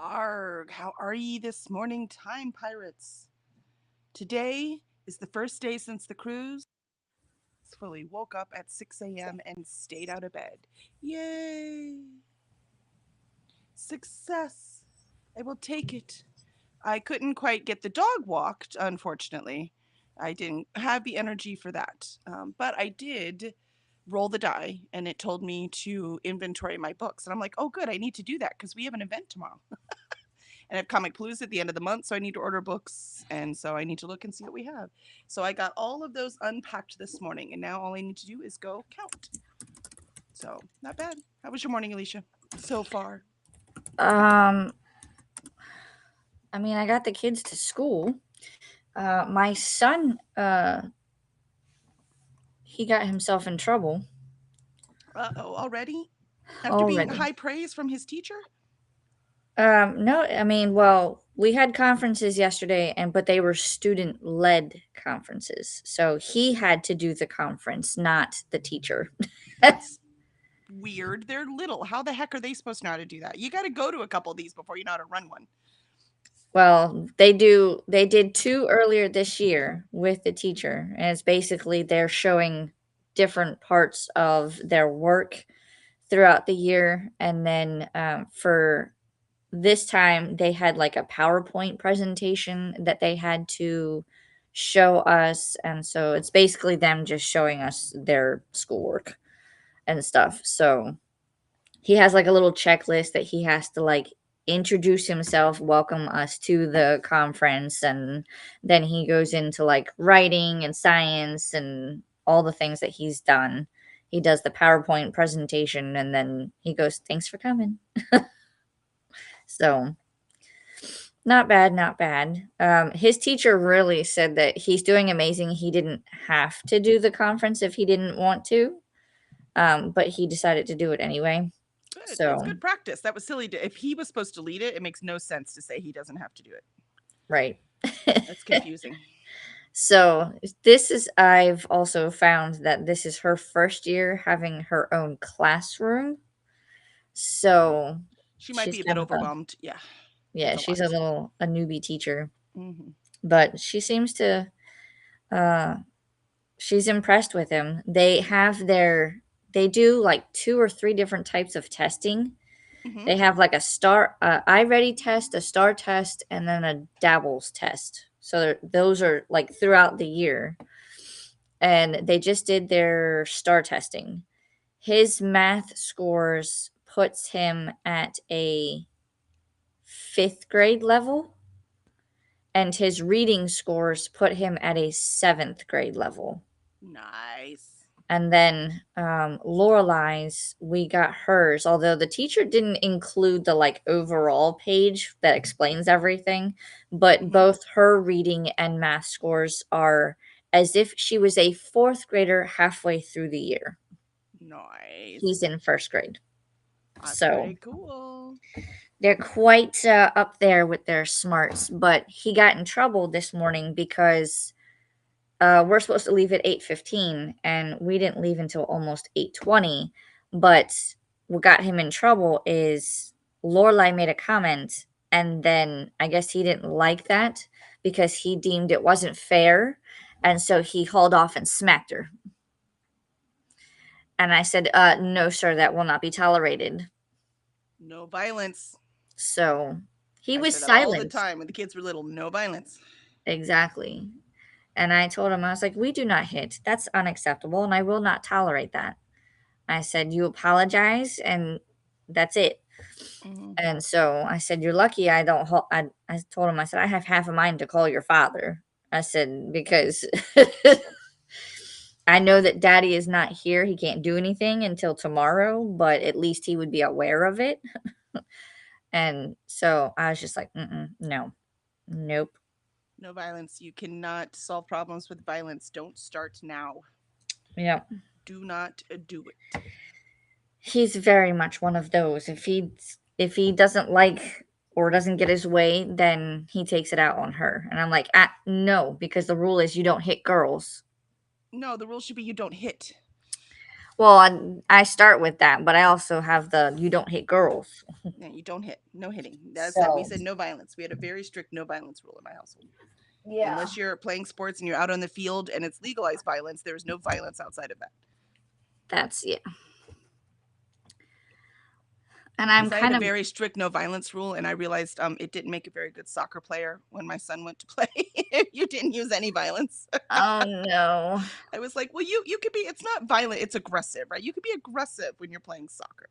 Arg, how are ye this morning, time pirates? Today is the first day since the cruise. Fully woke up at 6 a.m. and stayed out of bed. Yay! Success! I will take it. I couldn't quite get the dog walked, unfortunately. I didn't have the energy for that. But I did roll the die and it told me to inventory my books. And I'm like, oh, good, I need to do that because we have an event tomorrow. And I have Comic Palooza at the end of the month, so I need to order books, and so I need to look and see what we have. So I got all of those unpacked this morning, and now all I need to do is go count. So not bad. How was your morning, Alicia? So far. Um, I got the kids to school. My son, he got himself in trouble Oh, already? After being already. high praise from his teacher? No, well, we had conferences yesterday, but they were student-led conferences. So he had to do the conference, not the teacher. That's weird. They're little. How the heck are they supposed to know how to do that? You got to go to a couple of these before you know how to run one. Well, they did 2 earlier this year with the teacher, and it's basically they're showing different parts of their work throughout the year, and then, for this time, they had, like, a PowerPoint presentation that they had to show us, and so it's basically them just showing us their schoolwork and stuff. So he has like a little checklist that he has to like introduce himself, welcome us to the conference, and then he goes into like writing and science and all the things that he's done. He does the PowerPoint presentation and then he goes, "Thanks for coming." So, not bad, not bad. His teacher really said that he's doing amazing. He didn't have to do the conference if he didn't want to, but he decided to do it anyway. Good. That's So, good practice. That was silly. If he was supposed to lead it, it makes no sense to say he doesn't have to do it. right. That's confusing. So, this is I've also found that this is her first year having her own classroom. So, She might she's be a bit kind of overwhelmed. Yeah, yeah, it's a she's a lot. little a newbie teacher, Hmm. but she seems to uh she's impressed with him. They do like 2 or 3 different types of testing. Hmm. They have like a iReady test, a STAR test, and then a Dabbles test. So those are like throughout the year. And they just did their STAR testing. His math scores puts him at a 5th grade level, and his reading scores put him at a 7th grade level. Nice. And then Lorelai's, we got hers, although the teacher didn't include the like overall page that explains everything, but Hmm. both her reading and math scores are as if she was a 4th grader halfway through the year. He's Nice. in 1st grade. That's So pretty cool. they're quite up there with their smarts, but he got in trouble this morning because we're supposed to leave at 8:15 and we didn't leave until almost 8:20. But what got him in trouble is Lorelai made a comment, and then I guess he didn't like that because he deemed it wasn't fair, and so he hauled off and smacked her. And I said, no, sir, that will not be tolerated. No violence. So he I was say that all the silent. time when the kids were little. No violence. Exactly. And I told him, I was like, we do not hit. That's unacceptable, and I will not tolerate that. I said, "You apologize, and that's it." Hmm. And so I said, "You're lucky I don't." I told him, I said, "I have half a mind to call your father." I said, "Because I know that Daddy is not here. He can't do anything until tomorrow, but at least he would be aware of it." And so I was just like, no, nope. No violence. You cannot solve problems with violence. Don't start now. Yeah, Do not do it. he's very much one of those. If he doesn't like or doesn't get his way, then he takes it out on her. And I'm like, no, because the rule is you don't hit girls. No, the rule should be you don't hit. Well, I start with that, but I also have the "you don't hit girls." Yeah, you don't hit. No hitting. That's it. We So, said no violence. We had a very strict no violence rule in my household. yeah, Unless you're playing sports and you're out on the field and it's legalized violence, there is no violence outside of that. that's yeah. And I'm Because I had kind a of very strict no violence rule, and I realized it didn't make a very good soccer player when my son went to play. If you didn't use any violence. oh no. I was like, well, you could be. It's not violent. It's aggressive, right? You could be aggressive when you're playing soccer.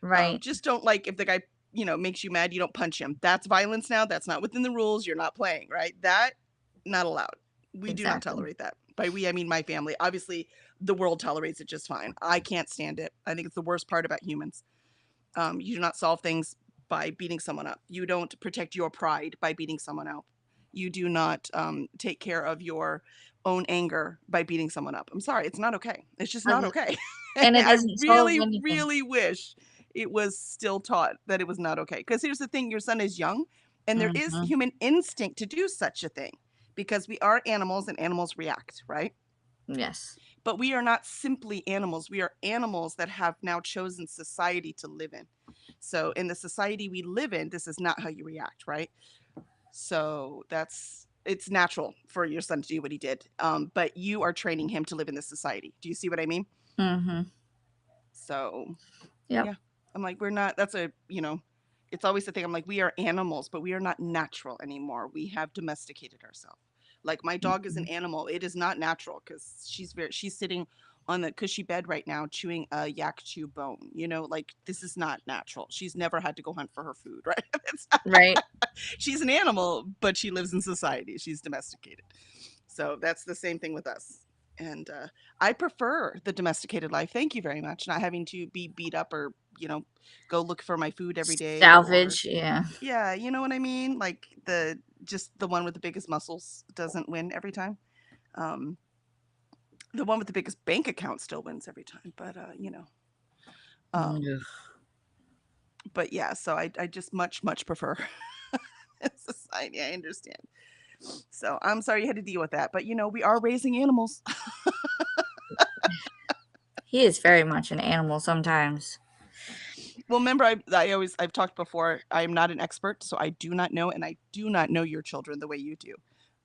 Right. Just don't like if the guy makes you mad. You don't punch him. That's violence now. That's not within the rules. You're not playing, right? That not allowed. We do not Exactly. tolerate that. By we, I mean my family. Obviously, the world tolerates it just fine. I can't stand it. I think it's the worst part about humans. You do not solve things by beating someone up. You don't protect your pride by beating someone up. You do not take care of your own anger by beating someone up. I'm sorry, it's not okay. It's just not Um, okay. and it I doesn't solve really, anything. really wish it was still taught that it was not okay. Because here's the thing, your son is young, and there is Mhm. human instinct to do such a thing because we are animals and animals react, right? Yes. But we are not simply animals. We are animals that have now chosen society to live in. So, in the society we live in, this is not how you react, right? So, it's natural for your son to do what he did. But you are training him to live in this society. Do you see what I mean? Mhm. So, Yep. yeah, I'm like, we're not, it's always the thing. I'm like, we are animals, but we are not natural anymore. We have domesticated ourselves. Like my dog is an Mhm. animal. It is not natural because she's sitting on the cushy bed right now chewing a yak chew bone. Like this is not natural. She's never had to go hunt for her food, right? Right. She's an animal, but she lives in society. She's domesticated. So that's the same thing with us. And I prefer the domesticated life. Thank you very much. Not having to be beat up or, go look for my food every day or, Salvage, yeah. yeah, you know what I mean? Like just the one with the biggest muscles doesn't win every time. Um, the one with the biggest bank account still wins every time, but um, Ugh. but yeah, so I just much prefer society. I understand. So I'm sorry you had to deal with that, but we are raising animals. He is very much an animal sometimes. Well, remember, I've talked before. I am not an expert, so I do not know, and I do not know your children the way you do.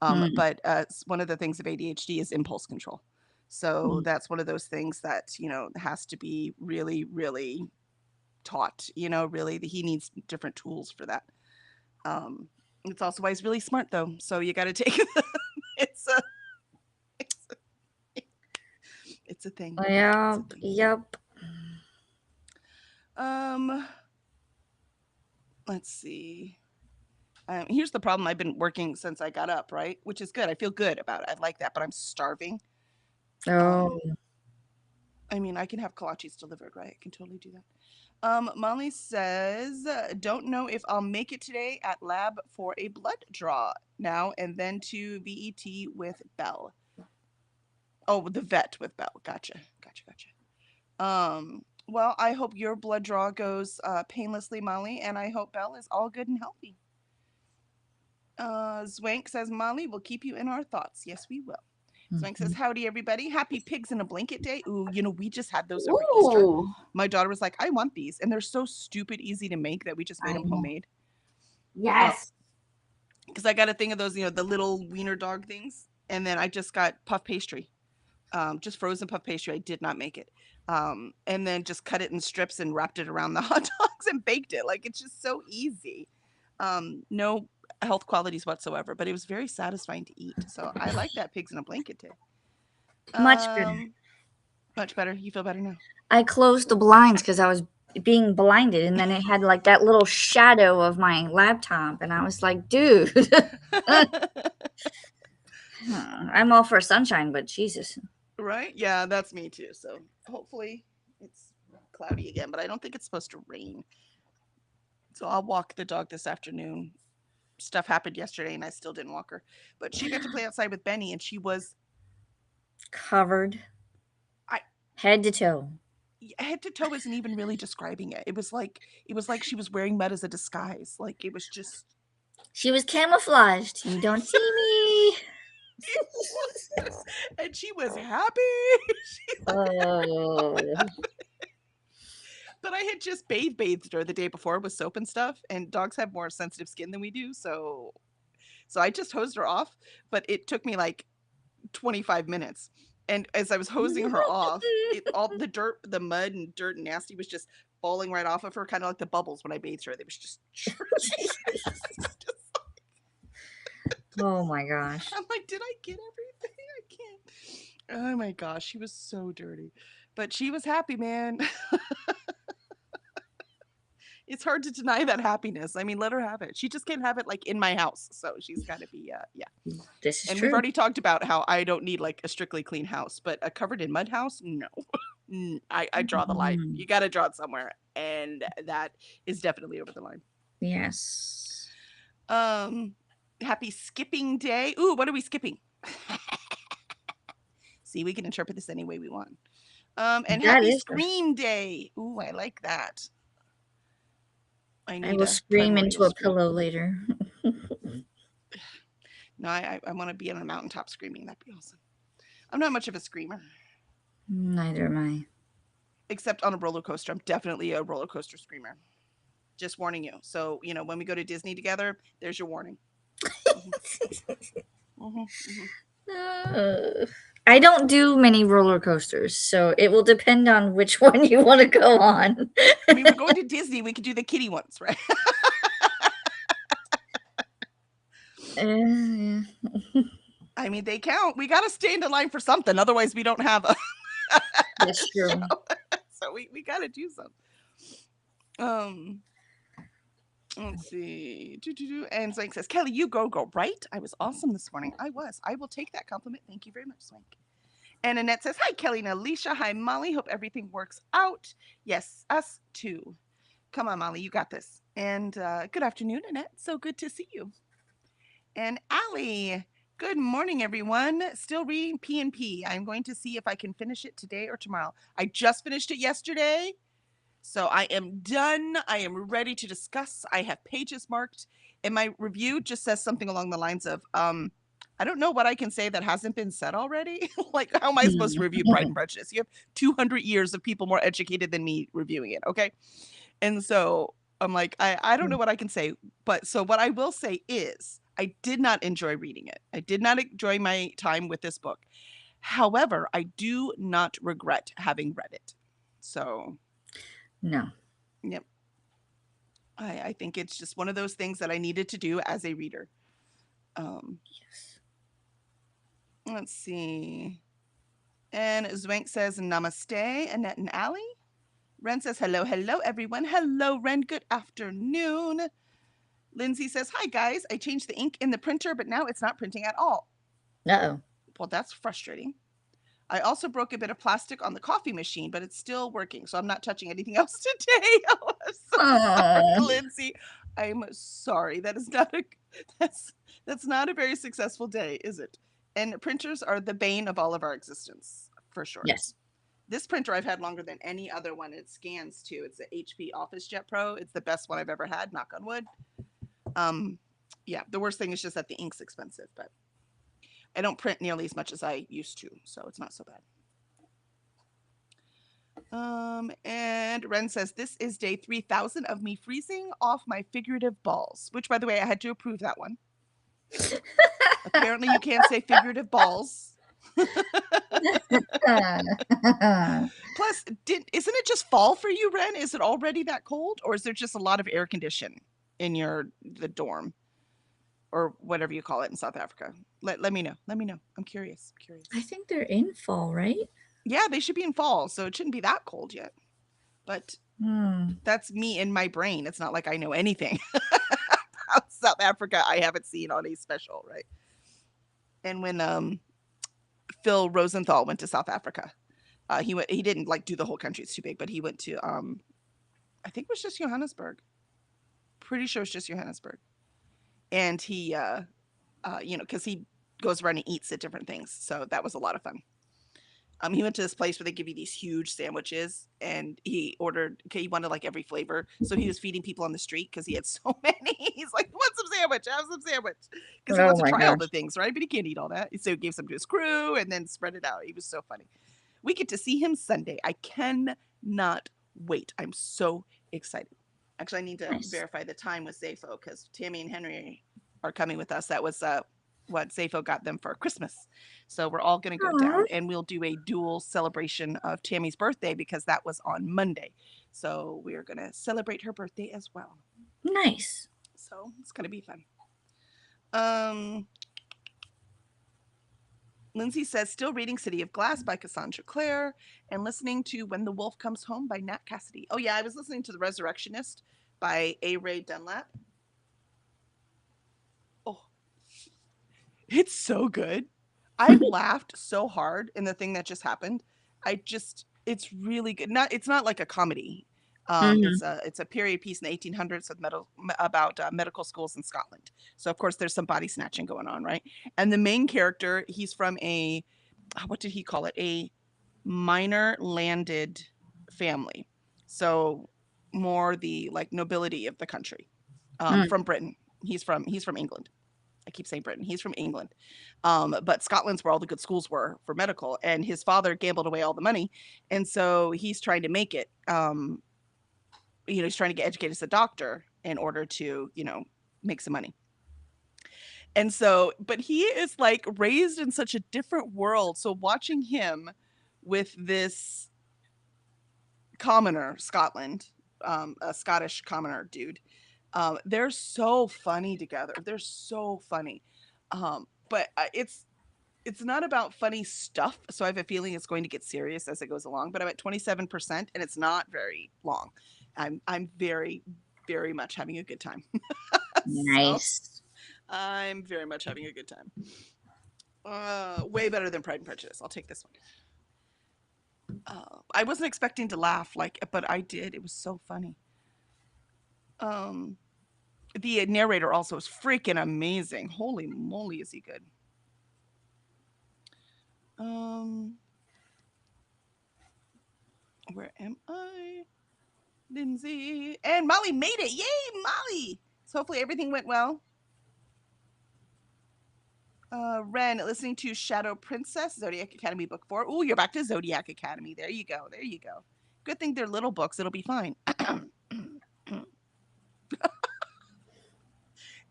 Mm, But one of the things of ADHD is impulse control. So mm. that's one of those things that has to be really, really taught. Really, he needs different tools for that. Um, it's also why he's really smart, though. So you got to take it's a it's a, it's a thing. It's a Yep, thing. yep. Um, let's see. Here's the problem. I've been working since I got up, right? Which is good. I feel good about it. I like that, but I'm starving. Oh, Um, I mean, I can have kolaches delivered, right? I can totally do that. Molly says, don't know if I'll make it today at lab for a blood draw now and then to VET with Belle. Oh, the vet with Belle. Gotcha. Well, I hope your blood draw goes painlessly, Molly, and I hope Belle is all good and healthy. Zwank says, Molly, we'll keep you in our thoughts. Yes, we will. Swank says, mhm. howdy, everybody. Happy Pigs in a Blanket Day. Ooh, we just had those over Easter. Ooh, My daughter was like, I want these. And they're so stupid easy to make that we just made I them know. homemade. Yes. Because I got a thing of those, the little wiener dog things. And then I just got puff pastry, just frozen puff pastry. I did not make it. And then just cut it in strips and wrapped it around the hot dogs and baked it. Like, it's just so easy. No health qualities whatsoever, but it was very satisfying to eat. So I like that Pigs in a Blanket Day. Much better. Um, Much better. You feel better now. I closed the blinds because I was being blinded, and then it had like that little shadow of my laptop, and I was like, dude, I'm all for sunshine, but Jesus. Right? Yeah, that's me too. So hopefully it's cloudy again, but I don't think it's supposed to rain. So I'll walk the dog this afternoon. Stuff happened yesterday and I still didn't walk her. But she got to play outside with Benny and she was Covered I head to toe. head to toe isn't even really describing it. It was like she was wearing mud as a disguise. Like it was just She was camouflaged. You don't see me. It was, and she was happy. Oh. But I had just bathed her the day before with soap and stuff, and dogs have more sensitive skin than we do, so I just hosed her off, but it took me like 25 minutes. And as I was hosing her off, all the dirt, the mud and dirt and nasty was just falling right off of her, kind of like the bubbles when I bathed her. They was just, Oh my gosh. I'm like, did I get everything? I can't. Oh my gosh, she was so dirty, but she was happy, man. It's hard to deny that happiness. I mean, let her have it. She just can't have it like in my house, so she's got to be, yeah. This is And we've true. already talked about how I don't need like a strictly clean house, but a covered in mud house, no. I draw the line. Mm, You got to draw it somewhere, and that is definitely over the line. yes. Um, happy skipping day. Ooh, what are we skipping? See, we can interpret this any way we want. And That happy is. scream day. Ooh, I like that. I I need will a scream into primordial a scream. pillow later. No, I want to be on a mountaintop screaming. That'd be awesome. I'm not much of a screamer, Neither am I. except on a roller coaster. I'm definitely a roller coaster screamer. Just warning you. So, when we go to Disney together, there's your warning. I don't do many roller coasters, so it will depend on which one you want to go on. I mean, we're going to Disney. We could do the kiddie ones, right? Yeah. I mean, they count. We got to stand in line for something. Otherwise, we don't have a That's true. show. So we got to do something. Let's see. And Swank says, Kelly, you go, right? I was awesome this morning. I was. I will take that compliment. Thank you very much, Swank. And Annette says, hi, Kelly and Alicia. Hi, Molly. Hope everything works out. Yes, us too. Come on, Molly. You got this. And good afternoon, Annette. So good to see you. And Allie. Good morning, everyone. Still reading P&P. I'm going to see if I can finish it today or tomorrow. I just finished it yesterday. So I am done. I am ready to discuss. I have pages marked. And my review just says something along the lines of, I don't know what I can say that hasn't been said already. Like, how am I supposed to review Pride and Prejudice? You have 200 years of people more educated than me reviewing it, okay? And so I'm like, I don't know what I can say. But so what I will say is, I did not enjoy reading it. I did not enjoy my time with this book. However, I do not regret having read it. So, No. yep. I think it's just one of those things that I needed to do as a reader. Yes. Let's see. And Zwank says namaste, Annette and Allie. Ren says hello, everyone. Hello, Ren. Good afternoon. Lindsay says, hi, guys. I changed the ink in the printer, but now it's not printing at all. Uh-oh. Well, that's frustrating. I also broke a bit of plastic on the coffee machine, but it's still working, so I'm not touching anything else today. Oh, I'm so sorry, Lindsay. I'm sorry. That's not a very successful day, is it? And printers are the bane of all of our existence, for sure. Yes. This printer I've had longer than any other one. It scans too. It's the HP OfficeJet Pro. It's the best one I've ever had, knock on wood. Yeah, the worst thing is just that the ink's expensive, but I don't print nearly as much as I used to, so it's not so bad. And Ren says, this is day 3000 of me freezing off my figurative balls, which, by the way, I had to approve that one. Apparently, you can't say figurative balls. Plus, isn't it just fall for you, Ren? Is it already that cold, or is there just a lot of air condition in the dorm, or whatever you call it in South Africa? Let me know. Let me know. I'm curious. I think they're in fall, right? Yeah, they should be in fall, so it shouldn't be that cold yet. But that's me in my brain. It's not like I know anything about South Africa I haven't seen on a special, right? And when Phil Rosenthal went to South Africa, he didn't like do the whole country, it's too big, but he went to I think it was just Johannesburg. Pretty sure it's just Johannesburg. And he because he goes around and eats at different things. So that was a lot of fun. He went to this place where they give you these huge sandwiches, and he ordered. Okay, he wanted like every flavor, so he was feeding people on the street because he had so many. He's like, "Want some sandwich? Have some sandwich," because he Oh wants to my try all the gosh. things, right? But he can't eat all that, so he gave some to his crew and then spread it out. He was so funny. We get to see him Sunday. I cannot wait. I'm so excited. Actually, I need to Nice. verify the time with Zafo because Tammy and Henry are coming with us. That was what Zafo got them for Christmas. So we're all going to go Aw, down and we'll do a dual celebration of Tammy's birthday because that was on Monday. So we're going to celebrate her birthday as well. nice. So it's going to be fun. Um, Lindsay says, still reading City of Glass by Cassandra Clare and listening to When the Wolf Comes Home by Nat Cassidy. Oh, yeah, I was listening to The Resurrectionist by A. Ray Dunlap. Oh, it's so good. I laughed so hard in the thing that just happened. It's really good. It's not like a comedy. Mhm. It's a period piece in the 1800s about medical schools in Scotland. So of course there's some body snatching going on, right? And the main character, he's from a what did he call it? A minor landed family. So more the like nobility of the country. Mm. From Britain. He's from England. I keep saying Britain. He's from England. But Scotland's where all the good schools were for medical, and his father gambled away all the money, and so he's trying to make it. He's trying to get educated as a doctor in order to, make some money. And so, but he is like raised in such a different world. So watching him with this commoner, Scotland, a Scottish commoner dude, they're so funny together. They're so funny. But it's not about funny stuff, so I have a feeling it's going to get serious as it goes along. But I'm at 27%, and it's not very long. I'm very, very much having a good time. So Nice. I'm very much having a good time. Way better than Pride and Prejudice. I'll take this one. I wasn't expecting to laugh, but I did. It was so funny. Um, the narrator also is freaking amazing. Holy moly, is he good? Um, where am I? Lindsay and Molly made it. Yay, Molly! So hopefully everything went well. Ren, listening to Shadow Princess, Zodiac Academy book 4. Ooh, you're back to Zodiac Academy. There you go. There you go. Good thing they're little books. It'll be fine.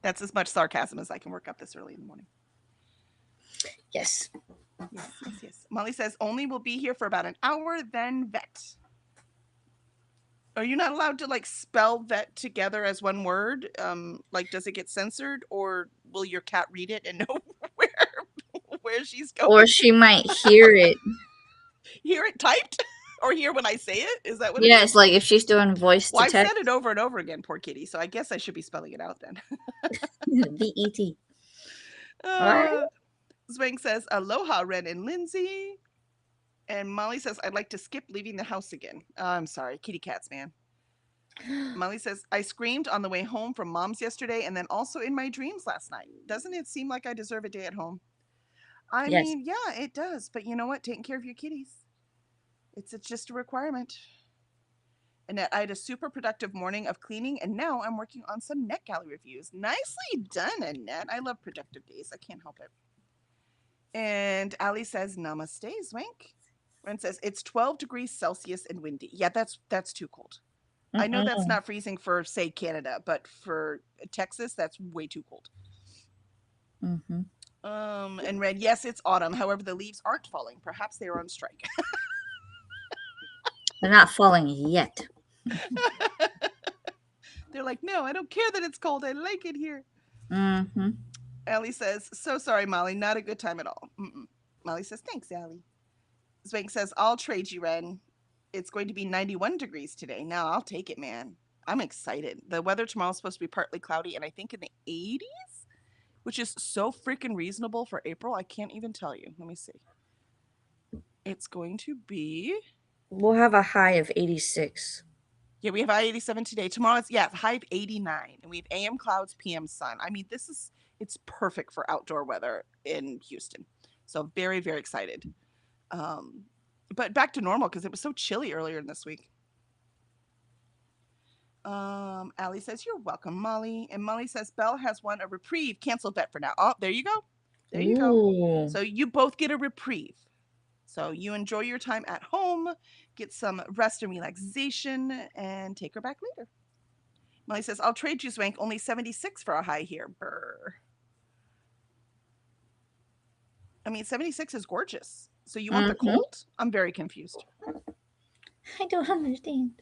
That's as much sarcasm as I can work up this early in the morning. Yes. Yes, yes, yes. Molly says only will be here for about an hour, then vet. Are you not allowed to like spell vet together as one word? Like, does it get censored, or will your cat read it and know where she's Or going? she might hear it. Hear it typed, or hear when I say it? Is that what it Yeah, is? it's like if she's doing voice Well, to I've said it text. over and over again, poor kitty. So I guess I should be spelling it out then. VET. Alright. uh, Zwang says, "Aloha, Ren and Lindsay." And Molly says, "I'd like to skip leaving the house again." I'm sorry, kitty cats, man. Molly says, "I screamed on the way home from mom's yesterday and then also in my dreams last night. Doesn't it seem like I deserve a day at home?" I Yes. mean, yeah, it does. But you know what? Taking care of your kitties, it's just a requirement. Annette, I had a super productive morning of cleaning, and now I'm working on some NetGalley reviews. Nicely done, Annette. I love productive days. I can't help it. And Ali says, "Namaste, Swank." And says, "It's 12 degrees Celsius and windy." Yeah, that's too cold. I know that's Mm-mm. not freezing for, say, Canada, but for Texas, that's way too cold. Mhm. And Red, yes, it's autumn. However, the leaves aren't falling. Perhaps they are on strike. They're not falling yet. They're like, "No, I don't care that it's cold. I like it here." Mhm. Allie says, "So sorry, Molly. Not a good time at all." Mm-mm. Molly says, "Thanks, Allie." Swank says, "I'll trade you, Ren. It's going to be 91 degrees today. Now I'll take it, man. I'm excited. The weather tomorrow is supposed to be partly cloudy and I think in the 80s, which is so freaking reasonable for April. I can't even tell you. Let me see. It's going to be, We'll have a high of 86. yeah, we have high 87 today. Tomorrow it's, yeah, high of 89. And we have AM clouds, PM sun. I mean, it's perfect for outdoor weather in Houston. So very, very excited. Um, but back to normal because it was so chilly earlier in this week. Allie says, "You're welcome, Molly." And Molly says, "Belle has won a reprieve. Canceled bet for now." Oh, there you go. There you go. Ooh. So you both get a reprieve. So you enjoy your time at home, get some rest and relaxation, and take her back later. Molly says, "I'll trade you, Swank. Only 76 for a high here." Brr. I mean, 76 is gorgeous. So you want the Mhm. Colt? I'm very confused. I don't understand.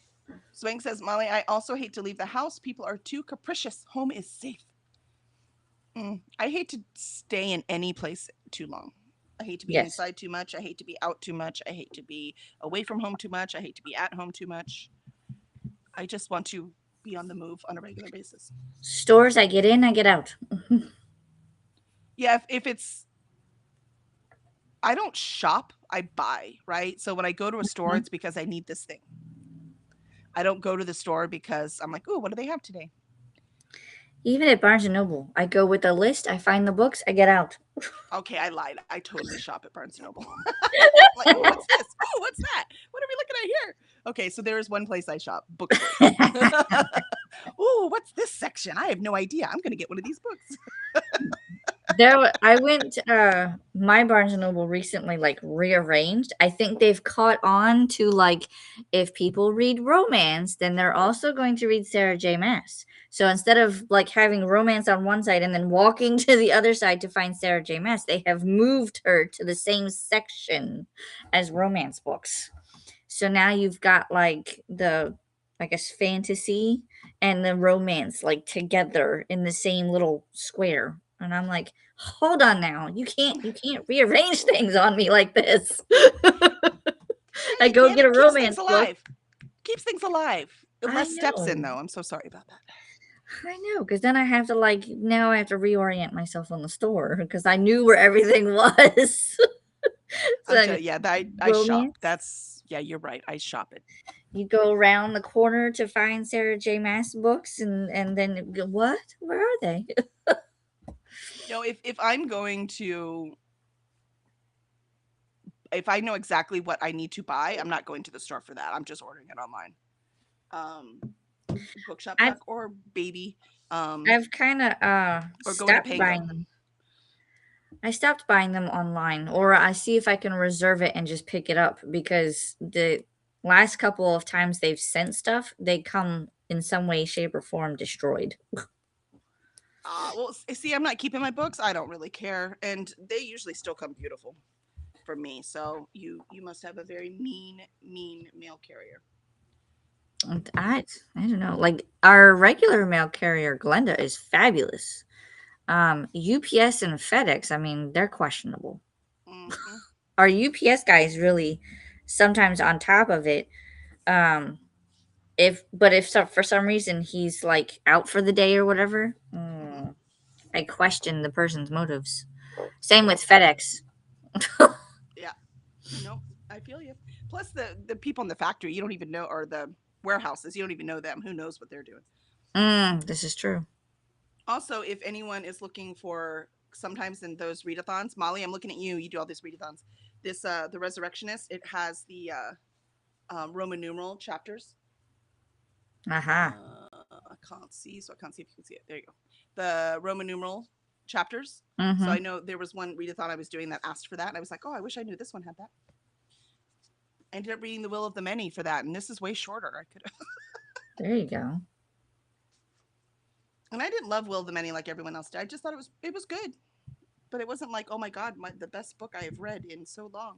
Swank says, "Molly, I also hate to leave the house. People are too capricious. Home is safe." I hate to stay in any place too long. I hate to be Yes. inside too much. I hate to be out too much. I hate to be away from home too much. I hate to be at home too much. I just want to be on the move on a regular basis. Stores, I get in, I get out. Yeah, if it's, I don't shop, I buy, right? So when I go to a store, Mhm. it's because I need this thing. I don't go to the store because I'm like, "Oh, what do they have today?" Even at Barnes& and Noble, I go with a list, I find the books, I get out. Okay, I lied. I totally shop at Barnes and Noble. Like, "Oh, what's this? Oh, what's that? What are we looking at here?" Okay, so there is one place I shop, bookstores. "Oh, what's this section? I have no idea. I'm gonna get one of these books." I went, my Barnes& and Noble recently, like, rearranged. I think they've caught on to, like, if people read romance, then they're also going to read Sarah J. Maas. So instead of, like, having romance on one side and then walking to the other side to find Sarah J. Maas, they have moved her to the same section as romance books. So now you've got, like, I guess, fantasy and the romance, like, together in the same little square, and I'm like, "Hold on now, you can't rearrange things on me like this." Yeah, I you go can. get a It keeps things romance book. alive. Keeps things alive. I Less steps in know. though. I'm so sorry about that. I know, because then I have to, like now I have to reorient myself on the store because I knew where everything was. I'm So, yeah, I shop. romance, That's yeah, you're right. I shop it. you go around the corner to find Sarah J. Maas books and then you go, "What? Where are they?" No, if I'm going to, if I know exactly what I need to buy, I'm not going to the store for that. I'm just ordering it online. Um, Bookshop I've Duck or Baby, I've kinda, or going to stopped Pango. buying them. I stopped buying them online, or I see if I can reserve it and just pick it up because the last couple of times they've sent stuff, they come in some way, shape, or form destroyed. Well, see, I'm not keeping my books. I don't really care, and they usually still come beautiful for me. So you must have a very mean mail carrier. And I don't know, like, our regular mail carrier, Glenda, is fabulous. UPS and FedEx, I mean, they're questionable. Hmm. Our UPS guy is really sometimes on top of it. Um, if so, for some reason he's like out for the day or whatever, Hmm. I question the person's motives. Same with FedEx. Yeah. No, I feel you. Plus the people in the factory, you don't even know, or the warehouses, you don't even know them. Who knows what they're doing? This is true. Also, if anyone is looking for, sometimes in those readathons, Molly, I'm looking at you. You do all these readathons. This the Resurrectionist. It has the Roman numeral chapters. Aha. I can't see, so I can't see if you can see it. There you go. The Roman numeral chapters. So Mm-hmm. I know there was one readathon I was doing that asked for that, and I was like, oh, I wish I knew this one had that. I ended up reading The Will of the Many for that, and this is way shorter. I could, There you go. and I didn't love Will of the Many like everyone else did. I just thought it was good, but it wasn't like, oh my god, the best book I have read in so long.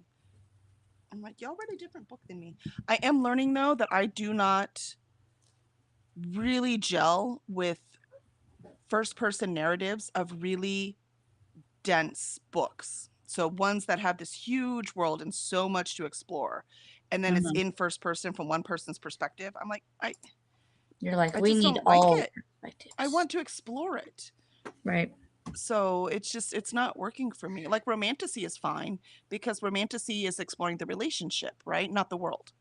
I'm like, y'all read a different book than me. I am learning though that I do not really gel with first person narratives of really dense books. So ones that have this huge world and so much to explore. And then it's Mm-hmm. in first person from one person's perspective. I'm like, You're like, I we just need don't like all it. I perspectives. want to explore it. Right. So it's not working for me. Like romantasy is fine because romantasy is exploring the relationship, right? Not the world.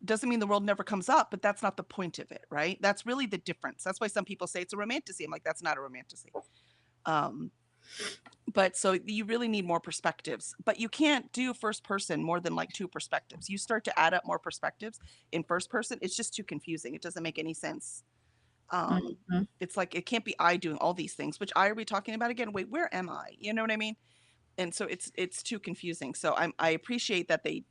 Doesn't mean the world never comes up, but that's not the point of it, right? That's really the difference. That's why some people say it's a romantasy. I'm like, that's not a romantasy. Um, But so you really need more perspectives, but you can't do first person more than like two perspectives. You start to add up more perspectives in first person, it's just too confusing. It doesn't make any sense. Um, Mhm. it's like it can't be I doing all these things. Which I are we talking about again? Wait, where am I? You know what I mean? And so it's too confusing. So I appreciate that they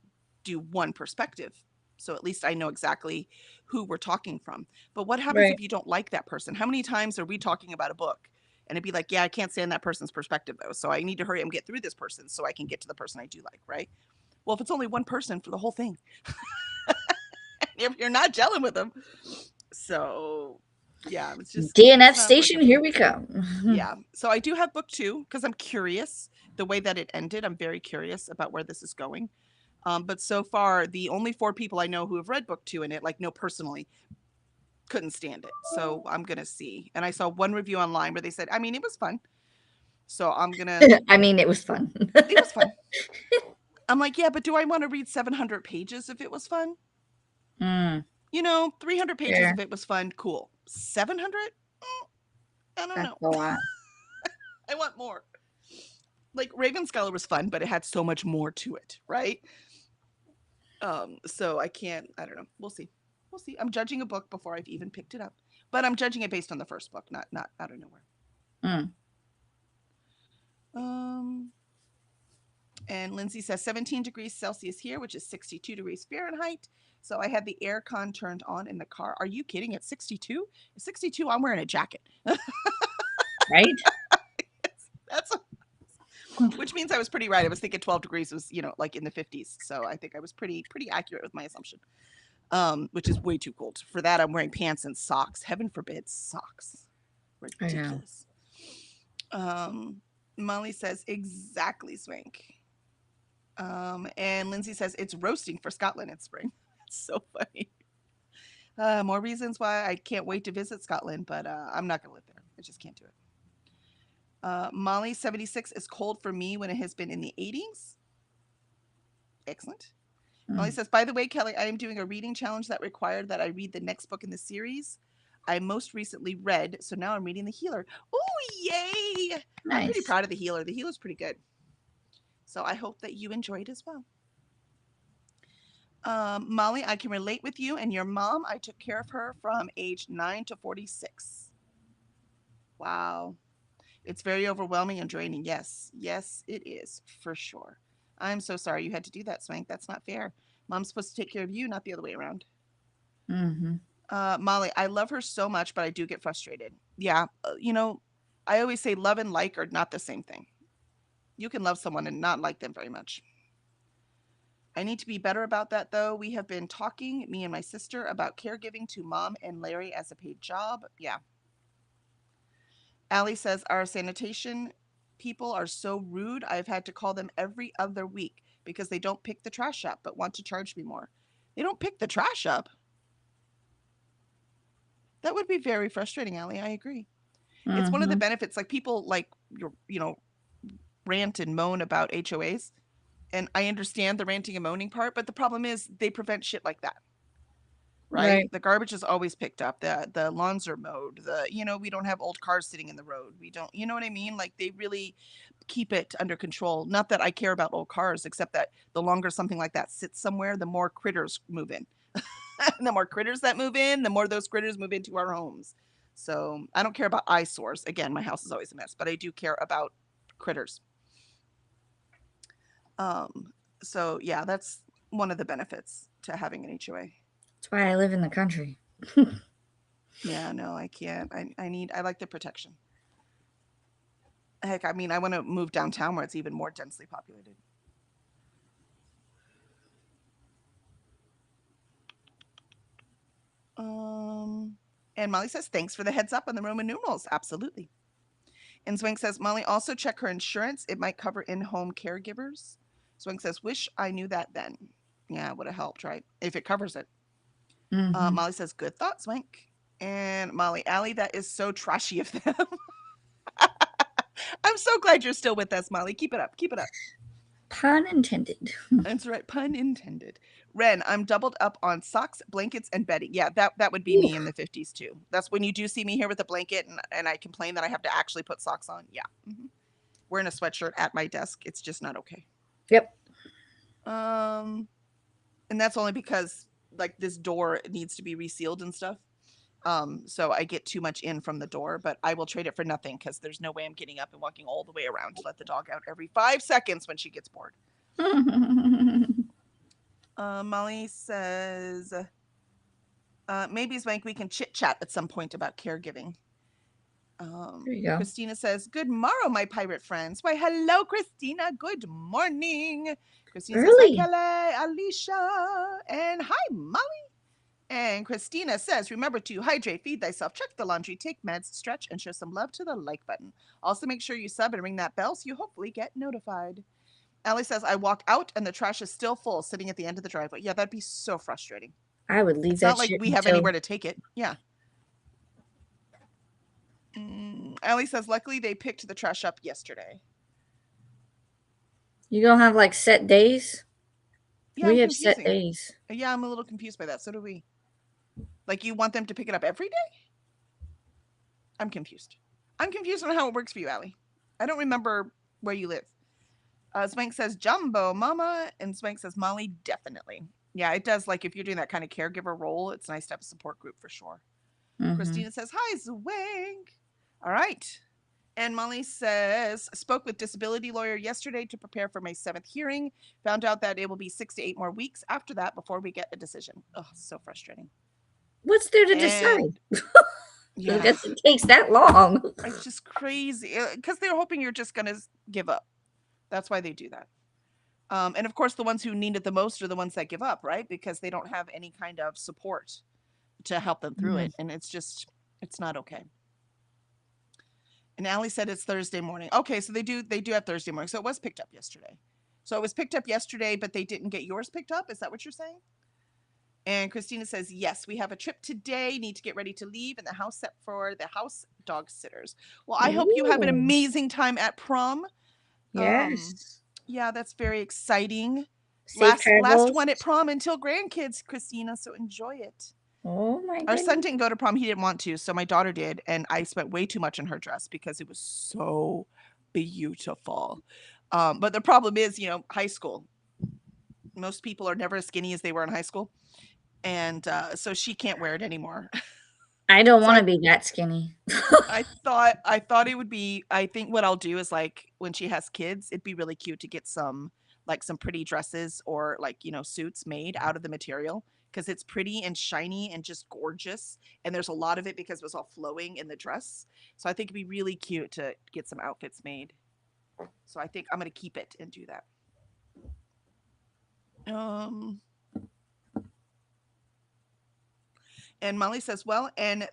do one perspective. So at least I know exactly who we're talking from. But what happens Right. if you don't like that person? How many times are we talking about a book? And it'd be like, yeah, I can't stand that person's perspective though. So I need to hurry up and get through this person so I can get to the person I do like, right? Well, if it's only one person for the whole thing, if you're not gelling with them. So yeah, DNF it's not station, working for here me. we come. Yeah. So I do have book two because I'm curious the way that it ended. I'm very curious about where this is going. But so far, the only four people I know who have read book two in it, like know personally, couldn't stand it. So I'm gonna see. And I saw one review online where they said, I mean, it was fun. So I'm gonna. I mean, it was fun. It was fun. I'm like, yeah, but do I want to read 700 pages if it was fun? Mm, 300 pages fair. if it was fun, cool. 700? I don't That's know. a lot. I want more. Like Raven Scholar was fun, but it had so much more to it, right? So I can't. I don't know. We'll see. We'll see. I'm judging a book before I've even picked it up, but I'm judging it based on the first book, not out of nowhere. Mm. Um, and Lindsay says 17 degrees Celsius here, which is 62 degrees Fahrenheit. So I had the air con turned on in the car. Are you kidding? At 62? 62, I'm wearing a jacket. Right? That's which means I was pretty right. I was thinking 12 degrees was, like in the 50s. So I think I was pretty accurate with my assumption. Which is way too cold. For that, I'm wearing pants and socks. Heaven forbid, socks. I know. Ridiculous. Um, Molly says, exactly, Swank. And Lindsay says, it's roasting for Scotland in spring. It's so funny. More reasons why I can't wait to visit Scotland, but I'm not going to live there. I just can't do it. Molly 76 is cold for me when it has been in the 80s. Excellent. Molly Mm. says, by the way, Kelly, I am doing a reading challenge that required that I read the next book in the series I most recently read. So now I'm reading The Healer. Oh, yay! I'm pretty Nice. proud of The Healer. The Healer's pretty good. So I hope that you enjoy it as well. Molly, I can relate with you and your mom. I took care of her from age 9 to 46. Wow. It's very overwhelming and draining. Yes. Yes, it is, for sure. I'm so sorry you had to do that, Swank. That's not fair. Mom's supposed to take care of you, not the other way around. Mm-hmm. Molly, I love her so much, but I do get frustrated. Yeah. I always say love and like are not the same thing. You can love someone and not like them very much. I need to be better about that, though. We have been talking, me and my sister, about caregiving to mom and Larry as a paid job. Yeah. Allie says, our sanitation people are so rude. I've had to call them every other week because they don't pick the trash up but want to charge me more. They don't pick the trash up. That would be very frustrating, Allie. I agree. It's one of the Mm-hmm. benefits. Like people like rant and moan about HOAs, and I understand the ranting and moaning part, but the problem is they prevent shit like that. Right? Right. The garbage is always picked up. The lawns are mowed. We don't have old cars sitting in the road. We don't, you know what I mean? Like they really keep it under control. Not that I care about old cars, except that the longer something like that sits somewhere, the more critters move in. The more critters that move in, the more those critters move into our homes. So I don't care about eyesores. Again, my house is always a mess, but I do care about critters. Um, so yeah, that's one of the benefits to having an HOA. That's why I live in the country. Yeah, no, I can't. I like the protection. Heck, I mean, I want to move downtown where it's even more densely populated. Um, and Molly says, thanks for the heads up on the Roman numerals. Absolutely. And Swing says, Molly, also check her insurance. It might cover in home caregivers. Swing says, wish I knew that then. Yeah, it would have helped, right? If it covers it. Mm-hmm. Molly says, good thought, Swank. And Molly Alley, that is so trashy of them. I'm so glad you're still with us, Molly. Keep it up. Keep it up. Pun intended. That's right. Pun intended. Ren, I'm doubled up on socks, blankets, and bedding. Yeah, that would be me in the 50s too. That's when you do see me here with a blanket and I complain that I have to actually put socks on. Yeah. wearing a sweatshirt at my desk. It's just not okay. Yep. And that's only because like this door needs to be resealed and stuff. So I get too much in from the door, but I will trade it for nothing because there's no way I'm getting up and walking all the way around to let the dog out every 5 seconds when she gets bored. Molly says, maybe Swank, we can chit chat at some point about caregiving. There you go. Christina says, good morrow, my pirate friends. Why, hello, Christina. Good morning. Christina says, hi, Really? Kelly, Alicia, and hi, Molly. And Christina says, remember to hydrate, feed thyself, check the laundry, take meds, stretch, and show some love to the like button. Also, make sure you sub and ring that bell so you hopefully get notified. Allie says, I walk out and the trash is still full, sitting at the end of the driveway. Yeah, that'd be so frustrating. I would leave It's that not like shit we have until anywhere to take it. Yeah. Allie says, luckily they picked the trash up yesterday. you don't have like set days. Yeah, We I'm have set confusing. days. Yeah, I'm a little confused by that. So do we. Like, you want them to pick it up every day? I'm confused. I'm confused on how it works for you, Allie. I don't remember where you live. Swank says Jumbo Mama, and Swank says Molly, definitely. Yeah, it does. Like if you're doing that kind of caregiver role, it's nice to have a support group for sure. Christina says, hi, Swank. All right. And Molly says, spoke with disability lawyer yesterday to prepare for my 7th hearing. Found out that it will be 6 to 8 more weeks after that before we get a decision. Oh, so frustrating. What's there to And decide? yeah, Because it takes that long. it's just crazy because they're hoping you're just going to give up. That's why they do that. And of course, the ones who need it the most are the ones that give up, right? Because they don't have any kind of support to help them through it. And it's not okay. And Allie said it's Thursday morning. Okay, so they do have Thursday morning. So it was picked up yesterday. So it was picked up yesterday, but they didn't get yours picked up. Is that what you're saying? And Christina says, yes, we have a trip today. Need to get ready to leave and the house set for the house dog sitters. Well, I hope you have an Ooh. amazing time at prom. Yes. Yeah, that's very exciting. Safe Last travels. one at prom until grandkids, Christina, so enjoy it. Oh my Our son goodness. didn't go to prom. He didn't want to, so my daughter did, and I spent way too much on her dress because it was so beautiful. But the problem is, high school. Most people are never as skinny as they were in high school, and so she can't wear it anymore. I don't So want to be that skinny. I thought it would be. I think what I'll do is like when she has kids, it'd be really cute to get some pretty dresses or suits made out of the material because it's pretty and shiny and just gorgeous. And there's a lot of it because it was all flowing in the dress. So I think it'd be really cute to get some outfits made. So I think I'm gonna keep it and do that. And Molly says, well, and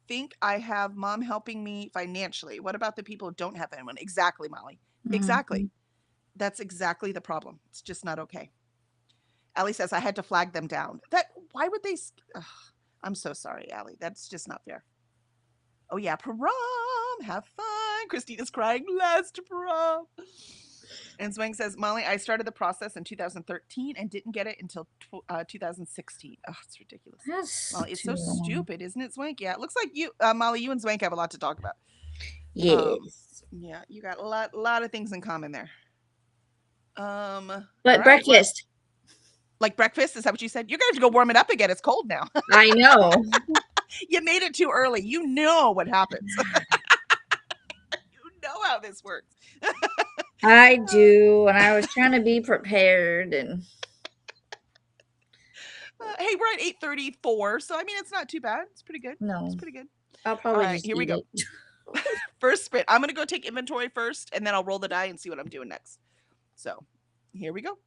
think I have mom helping me financially. What about the people who don't have anyone? Exactly, Molly. Exactly. Mhm. That's exactly the problem. It's just not okay. Allie says I had to flag them down. Why would they? Ugh, I'm so sorry, Allie. That's just not fair. Oh yeah, prom. Have fun. Christina's crying. Last prom. And Zwang says, Molly, I started the process in 2013 and didn't get it until 2016. Oh, it's ridiculous. That's Molly, it's too so long. stupid, isn't it, Zwank? Yeah, it looks like you, Molly, you and Zwank have a lot to talk about. Yes. Yeah, you got a lot of things in common there. All But right. Well, breakfast. like breakfast, is that what you said? You're gonna have to go warm it up again. It's cold now. I know. You made it too early. You know what happens. You know how this works. I do. And I was trying to be prepared and Hey, we're at 8:34, so I mean it's not too bad. It's pretty good. It's no. pretty good. I'll All probably right, just here we eat go. it. First sprint. I'm gonna go take inventory first, and then I'll roll the die and see what I'm doing next. So, here we go.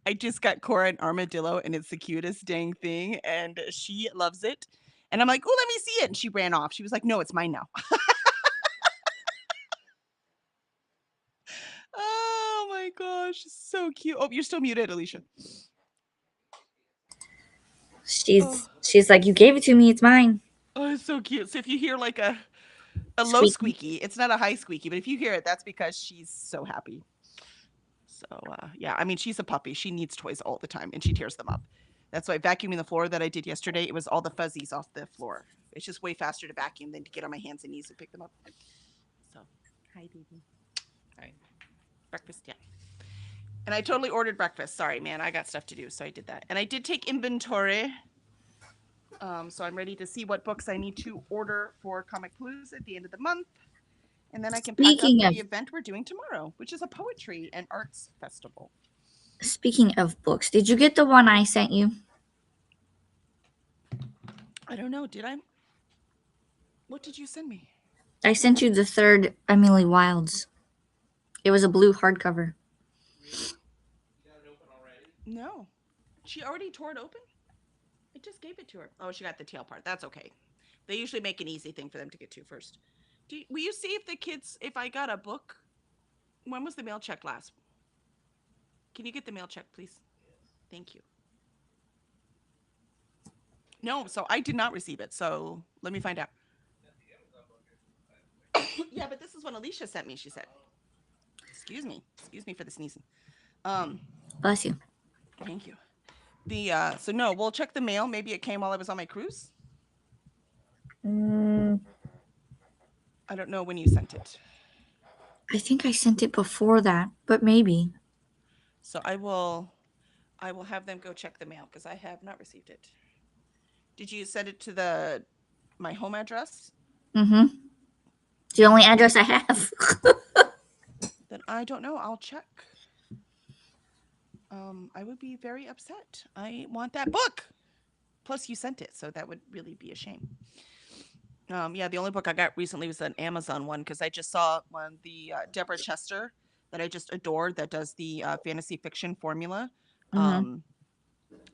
I just got Cora an armadillo, and it's the cutest dang thing, and she loves it. And I'm like, "Oh, let me see it." And she ran off. She was like, "No, it's mine now." Oh my gosh, so cute. Oh, you're still muted, Alicia. Oh, She's like, "You gave it to me, it's mine." oh, it's so cute. So if you hear like a low Squeaky. squeaky, it's not a high squeaky, but if you hear it, that's because she's so happy. So yeah, I mean, she's a puppy. She needs toys all the time, and she tears them up. That's why vacuuming the floor that I did yesterday, it was all the fuzzies off the floor. It's just way faster to vacuum than to get on my hands and knees and pick them up. So, hi, baby. All right, breakfast, yeah. And I totally ordered breakfast. Sorry, man, I got stuff to do, so I did that. And I did take inventory. So I'm ready to see what books I need to order for Comic Palooza at the end of the month. And then I can pack up Speaking for of the event we're doing tomorrow, which is a poetry and arts festival. speaking of books, did you get the one I sent you? I don't know, did I? What did you send me? I sent you the third Emily Wilds. It was a blue hardcover. No. She already tore it open? I just gave it to her. Oh, she got the tail part. That's okay. They usually make an easy thing for them to get to first. Will you see if the kids, if I got a book? When was the mail check last? Can you get the mail check, please? Thank you. No, so I did not receive it. So let me find out. Yeah, but this is what Alicia sent me, she said. Excuse me. Excuse me for the sneezing. Bless you. Thank you. So no, we'll check the mail. Maybe it came while I was on my cruise. Mm, I don't know when you sent it. I think I sent it before that, but maybe. So I will have them go check the mail because I have not received it. Did you send it to my home address? Mm-hmm. It's the only address I have. Then I don't know. I'll check. I would be very upset. I want that book. Plus, you sent it, so that would really be a shame. Yeah, the only book I got recently was an Amazon one because I just saw one, the Deborah Chester that I just adored that does the fantasy fiction formula. Mm-hmm.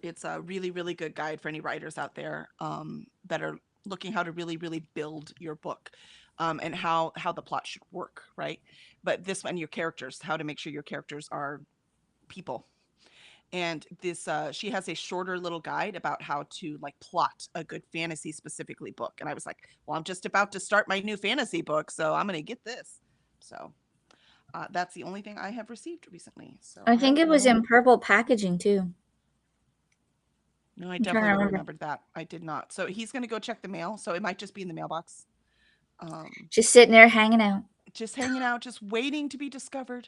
It's a really, really good guide for any writers out there that are looking how to really, really build your book and how the plot should work, right? But this one, your characters, how to make sure your characters are people. And this she has a shorter little guide about how to like plot a good fantasy specifically book. And I was like, well, I'm just about to start my new fantasy book, so I'm going to get this. So that's the only thing I have received recently. So I I think don't it was know. in purple packaging too. No, I I'm trying to definitely would have remember. remembered that. I did not. So he's going to go check the mail. So it might just be in the mailbox. Just sitting there hanging out. Just hanging out, just waiting to be discovered.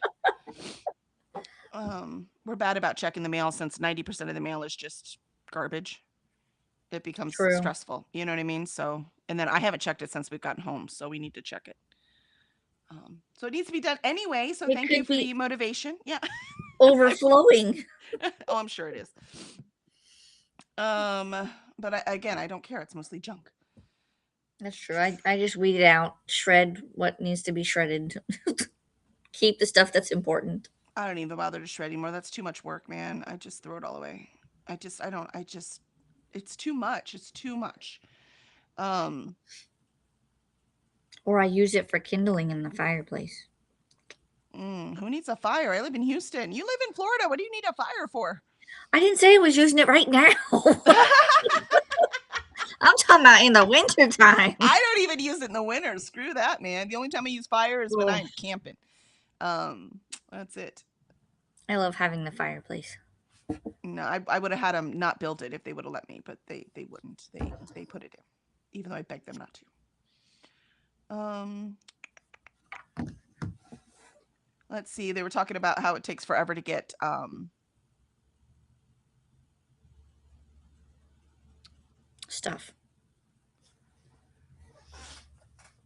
We're bad about checking the mail since 90% of the mail is just garbage. It becomes True. stressful. You know what I mean? So, and then I haven't checked it since we've gotten home. So we need to check it. So it needs to be done anyway. So It thank you could for be the motivation. Yeah. overflowing. Oh, I'm sure it is. But again, I don't care. It's mostly junk. That's true. I just weed it out, shred what needs to be shredded, keep the stuff that's important. I don't even bother to shred anymore. That's too much work, man. I just throw it all away. It's too much. It's too much. Um, Or I use it for kindling in the fireplace. who needs a fire? I live in Houston. You live in Florida. What do you need a fire for? I didn't say I was using it right now. I'm talking about in the winter time. I don't even use it in the winter. Screw that, man. The only time I use fire is when Oh. I'm camping. That's it. I love having the fireplace. No, I would have had them not build it if they would have let me, but they wouldn't. They put it in, even though I begged them not to. Let's see. They were talking about how it takes forever to get Stuff.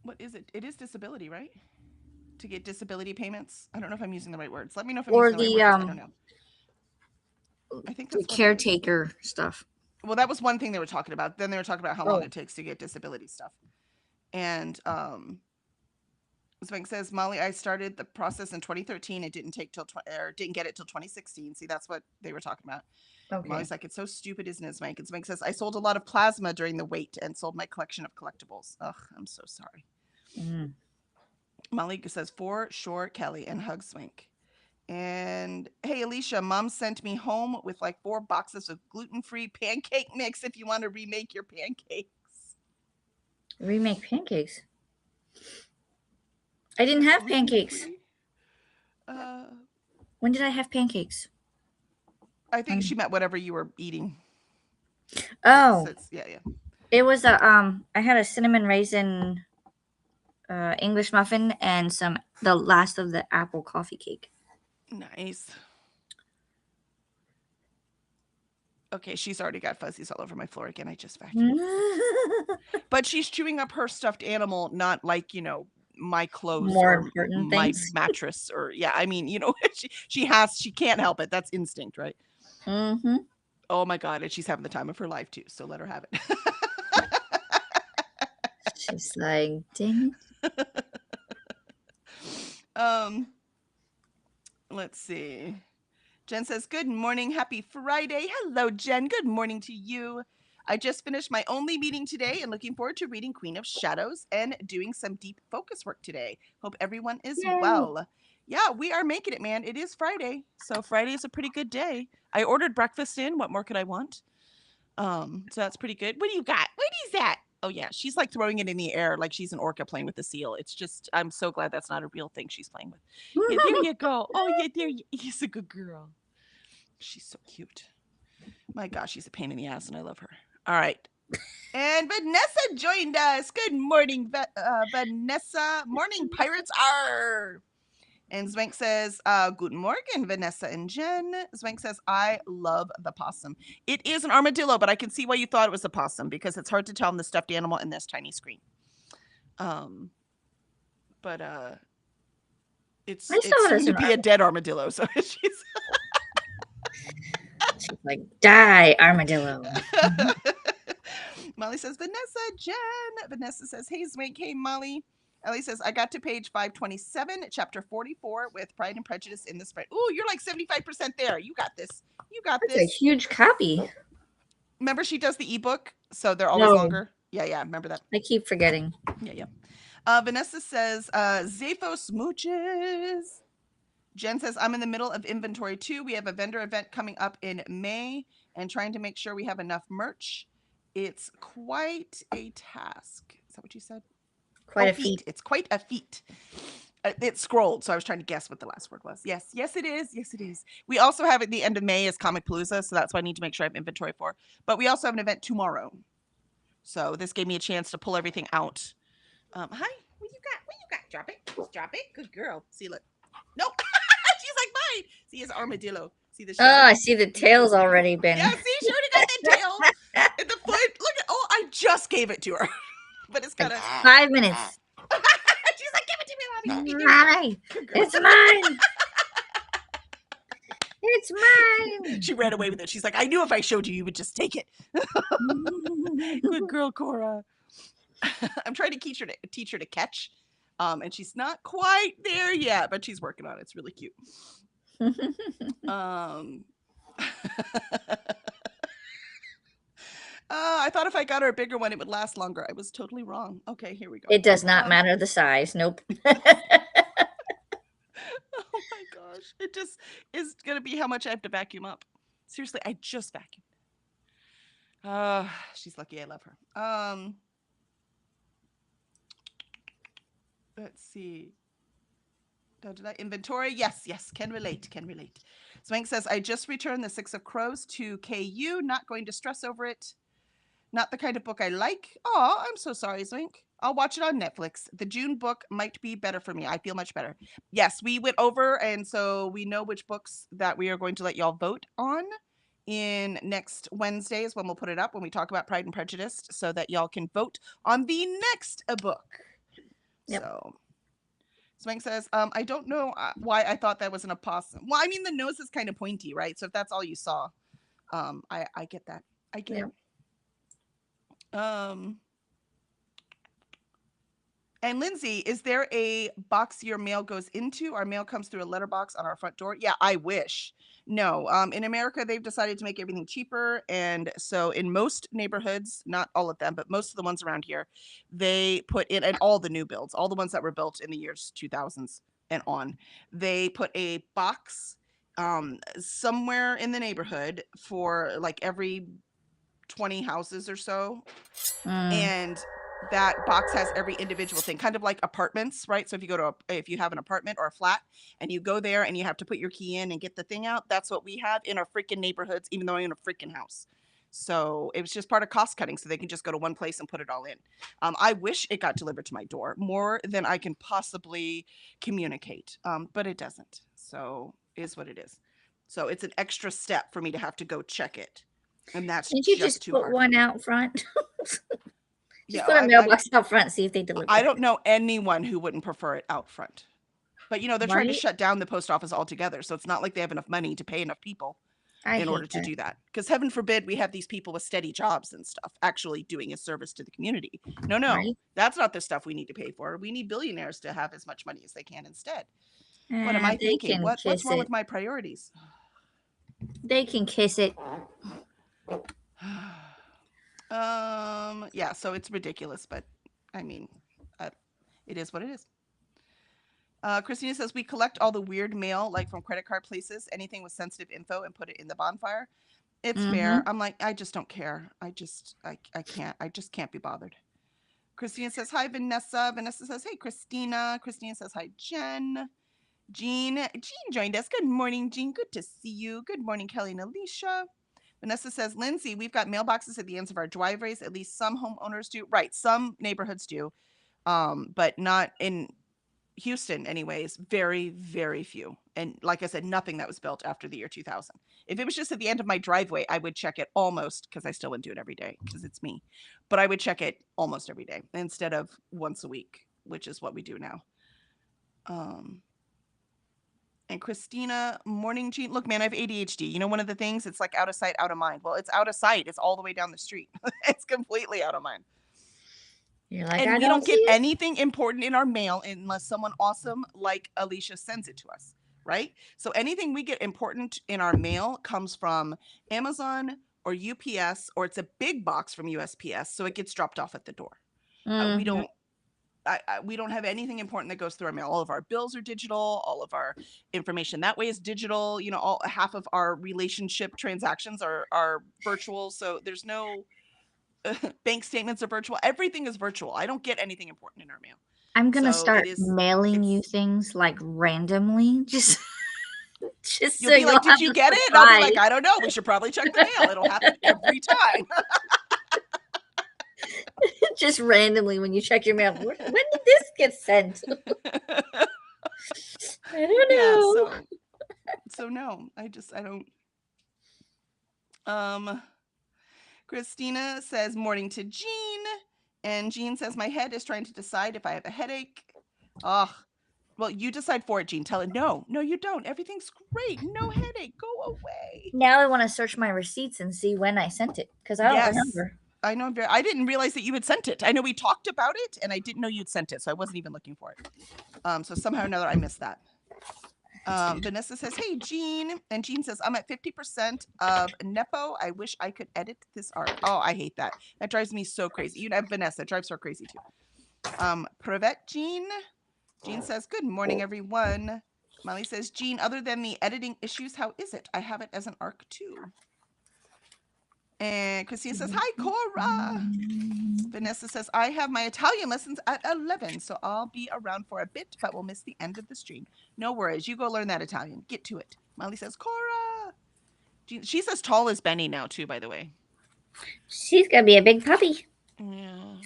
what is it? It is disability, right? To get disability payments. I don't know if I'm using the right words. Let me know if I'm Or using the right words. I don't know. I think the that's what caretaker stuff. Well, that was one thing they were talking about. Then they were talking about how long Oh. it takes to get disability stuff. And Spank says, Molly, I started the process in 2013. It didn't take till didn't get it till 2016. See, that's what they were talking about. Okay. Molly's like, it's so stupid, isn't it, Spank? And Spank says, I sold a lot of plasma during the wait and sold my collection of collectibles. Ugh, I'm so sorry. Mm. Molly says, for sure, Kelly, and hugs Spank. And hey, Alicia, mom sent me home with like 4 boxes of gluten-free pancake mix if you want to remake your pancakes. Remake pancakes. I didn't have pancakes. Uh, When did I have pancakes? I think she meant whatever you were eating. Oh, Yeah, yeah. it was I had a cinnamon raisin English muffin and the last of the apple coffee cake. Nice. Okay, she's already got fuzzies all over my floor again. I just vacuumed. But she's chewing up her stuffed animal, not like, my clothes More or important my things. mattress or yeah, I mean, she can't help it. That's instinct, right? Mm-hmm. Oh my god, and she's having the time of her life too, so let her have it. She's like, dang it. Let's see. Jen says, good morning. Happy Friday. Hello, Jen. Good morning to you. I just finished my only meeting today and looking forward to reading Queen of Shadows and doing some deep focus work today. Hope everyone is Yay. well. Yeah, we are making it, man. It is Friday. So Friday is a pretty good day. I ordered breakfast in. What more could I want? So that's pretty good. What do you got? What is that? Oh yeah, she's like throwing it in the air like she's an orca playing with the seal. It's just I'm so glad that's not a real thing she's playing with. Yeah, there you go. Oh yeah, he's a good girl. She's so cute. My gosh, she's a pain in the ass and I love her. All right. And Vanessa joined us. Good morning, Vanessa. Morning, pirates. Arr. And Zwank says, Guten Morgen, Vanessa and Jen. Zwank says, I love the possum. It is an armadillo, but I can see why you thought it was a possum because it's hard to tell in the stuffed animal in this tiny screen. But it's soon to be a dead armadillo. So she's like, die, armadillo. Molly says, Vanessa, Jen. Vanessa says, hey, Zwank. Hey, Molly. Ellie says, I got to page 527, chapter 44 with Pride and Prejudice in the spread. Ooh, you're like 75% there. You got this. You got That's this. a huge copy. Remember, she does the ebook, so they're always longer. Yeah, remember that. I keep forgetting. Yeah. Vanessa says, Zaphos smooches. Jen says, I'm in the middle of inventory too. We have a vendor event coming up in May and trying to make sure we have enough merch. It's quite a task. Is that what you said? Quite a feat. It's quite a feat. It scrolled, so I was trying to guess what the last word was. Yes, it is. Yes, it is. We also have at the end of May is Comic Palooza, so that's what I need to make sure I have inventory for. But we also have an event tomorrow. So this gave me a chance to pull everything out. Hi, what you got? What you got? Drop it. Drop it. Good girl. See, look. Nope. She's like mine. See, it's armadillo. See the shell? Oh, I see the tail's already been. Yeah, see, she already got the tail and the foot. Look at. Oh, I just gave it to her, but it's got like 5 minutes. She's like, give it to me, mommy. Mommy, it's mine. It's mine. She ran away with it. She's like, I knew if I showed you, you would just take it. Good girl, Cora. I'm trying to teach her to catch, and she's not quite there yet, but she's working on it. It's really cute. I thought if I got her a bigger one, it would last longer. I was totally wrong. Okay, here we go. It does not matter the size. Nope. Oh my gosh. It just is going to be how much I have to vacuum up. Seriously, I just vacuumed. She's lucky I love her. Let's see. Inventory? Yes, can relate. Swank says, I just returned the Six of Crows to KU. Not going to stress over it. Not the kind of book I like. Oh, I'm so sorry, Swank. I'll watch it on Netflix. The June book might be better for me. I feel much better. Yes, we went over, and so we know which books that we are going to let y'all vote on. In next Wednesday is when we'll put it up when we talk about Pride and Prejudice, so that y'all can vote on the next book. Yep. So Swank says, I don't know why I thought that was an opossum. Well, I mean, the nose is kind of pointy, right? So if that's all you saw, I get that. I get it. And Lindsay, is there a box your mail goes into? Our mail comes through a letterbox on our front door. Yeah, I wish. No, in America, they've decided to make everything cheaper. And so in most neighborhoods, not all of them, but most of the ones around here, they put in, and all the new builds, all the ones that were built in the years 2000s and on, they put a box somewhere in the neighborhood for like every 20 houses or so, Mm, and that box has every individual thing, kind of like apartments, right? So if you go to if you have an apartment or a flat and you go there and you have to put your key in and get the thing out, that's what we have in our freaking neighborhoods, even though I own a freaking house. So it was just part of cost cutting, so they can just go to one place and put it all in. I wish it got delivered to my door more than I can possibly communicate, but it doesn't. So it is what it is. So it's an extra step for me to have to go check it, and that's can't you just just too put hard for one me. out front? Just Yeah, put a mailbox out front, see if they I deliver it, don't know anyone who wouldn't prefer it out front. But, they're trying to right? shut down the post office altogether, so it's not like they have enough money to pay enough people I in order hate to that, do that. Because heaven forbid we have these people with steady jobs and stuff actually doing a service to the community. No, no, right? that's not the stuff we need to pay for. We need billionaires to have as much money as they can instead. What am I They thinking? can What's kiss wrong with it. my priorities? They can kiss it. Yeah, so it's ridiculous, but I mean, uh, it is what it is. Christina says we collect all the weird mail, like from credit card places, anything with sensitive info, and put it in the bonfire. It's fair. Mhm. I'm like, I just don't care. I can't. I just can't be bothered. Christina says hi, Vanessa. Vanessa says hey, Christina. Christina says hi, Jen. Jean joined us. Good morning, Jean. Good to see you. Good morning, Kelly and Alicia. Vanessa says, Lindsay, we've got mailboxes at the ends of our driveways. At least some homeowners do. Right, some neighborhoods do, but not in Houston, anyways, very, very few. And like I said, nothing that was built after the year 2000. If it was just at the end of my driveway, I would check it almost, because I still wouldn't do it every day because it's me. But I would check it almost every day instead of once a week, which is what we do now. Um, and Christina, morning, Jean. Look, man, I have ADHD. One of the things, it's like out of sight, out of mind. Well, it's out of sight. It's all the way down the street. It's completely out of mind. You're like, And "I we don't don't see get it." anything important in our mail unless someone awesome like Alicia sends it to us, right? So anything we get important in our mail comes from Amazon or UPS, or it's a big box from USPS, so it gets dropped off at the door. We Mhm. don't. We don't have anything important that goes through our mail. All of our bills are digital. All of our information that way is digital. Half of our relationship transactions are virtual. So there's no bank statements are virtual. Everything is virtual. I don't get anything important in our mail. I'm gonna So start mailing you it's things, like, randomly, just just you'll so be you'll like, "Did have you a get it?" And I'll be like, surprise. "I don't know. We should probably check the mail." It'll happen every time. Just randomly when you check your mail, when did this get sent?" I don't Yeah, know. so no. I don't um Christina says morning to Jean, and Jean says my head is trying to decide if I have a headache. Ugh. Well, you decide for it, Jean. Tell it no. No, you don't. Everything's great. No headache. Go away. Now I wanna search my receipts and see when I sent it, because I don't Yes. remember. I didn't realize that you had sent it. I know we talked about it, and I didn't know you'd sent it, so I wasn't even looking for it. So somehow or another, I missed that. Vanessa says, "Hey, Jean," and Jean says, "I'm at 50% of Nepo. I wish I could edit this art." Oh, I hate that. That drives me so crazy. You know, Vanessa, it drives her crazy too. Privet Jean. Jean says, "Good morning, everyone." Molly says, "Jean, other than the editing issues, how is it? I have it as an arc too." And Christina says, "Hi, Cora." Vanessa says, "I have my Italian lessons at 11, so I'll be around for a bit, but we'll miss the end of the stream. No worries. You go learn that Italian. Get to it." Molly says, "Cora." She's as tall as Benny now, too, by the way. She's gonna be a big puppy. Yeah.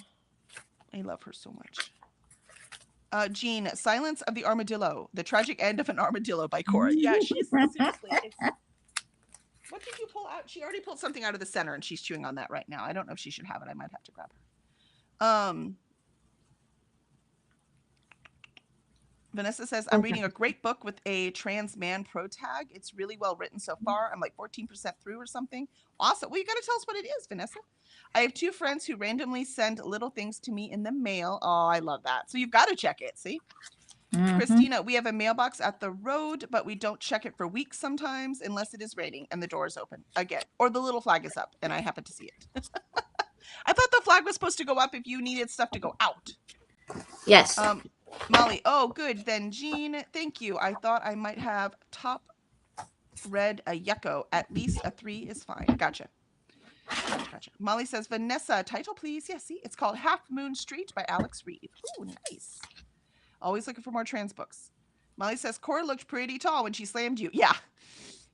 I love her so much. Jean, Silence of the Armadillo. The Tragic End of an Armadillo by Cora. Yeah, she's seriously. What did you pull out? She already pulled something out of the center and she's chewing on that right now. I don't know if she should have it. I might have to grab her. Vanessa says, I'm reading a great book with a trans man pro tag. It's really well written so far. I'm like 14% through or something. Awesome. Well, you got to tell us what it is, Vanessa. I have 2 friends who randomly send little things to me in the mail. Oh, I love that. So you've got to check it. See? Christina, we have a mailbox at the road, but we don't check it for weeks sometimes unless it is raining and the door is open again, or the little flag is up and I happen to see it. I thought the flag was supposed to go up if you needed stuff to go out. Yes. Molly, oh, good. Then Jean, thank you. I thought I might have top red a yucko. At least a 3 is fine. Gotcha. Molly says, Vanessa, title please. Yeah, see, it's called Half Moon Street by Alex Reed. Ooh, nice. Always looking for more trans books. Molly says, Cora looked pretty tall when she slammed you. Yeah.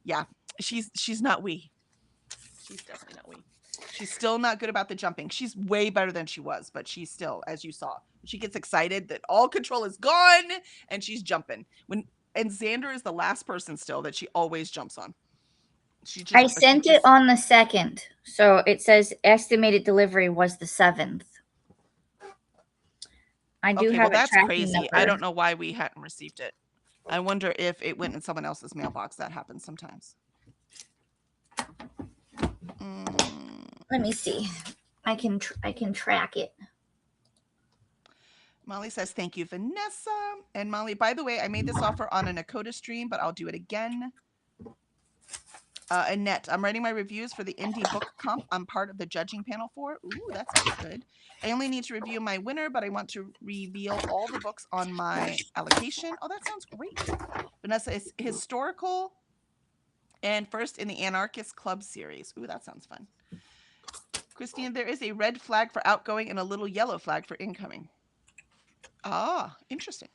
Yeah. She's not wee. She's definitely not wee. She's still not good about the jumping. She's way better than she was, but she's still, as you saw, she gets excited that all control is gone and she's jumping. And Xander is the last person still that she always jumps on. I sent it on the 2nd. So it says estimated delivery was the 7th. I do have that's crazy. Number. I don't know why we hadn't received it. I wonder if it went in someone else's mailbox. That happens sometimes. Let me see. I can track it. Molly says, thank you, Vanessa. And Molly, by the way, I made this offer on a Nakota stream, but I'll do it again. Annette, I'm writing my reviews for the indie book comp. I'm part of the judging panel for. Ooh, that sounds good. I only need to review my winner, but I want to reveal all the books on my allocation. Oh, that sounds great. Vanessa is historical and first in the Anarchist Club series. Ooh, that sounds fun. Christine, there is a red flag for outgoing and a little yellow flag for incoming. Ah, interesting.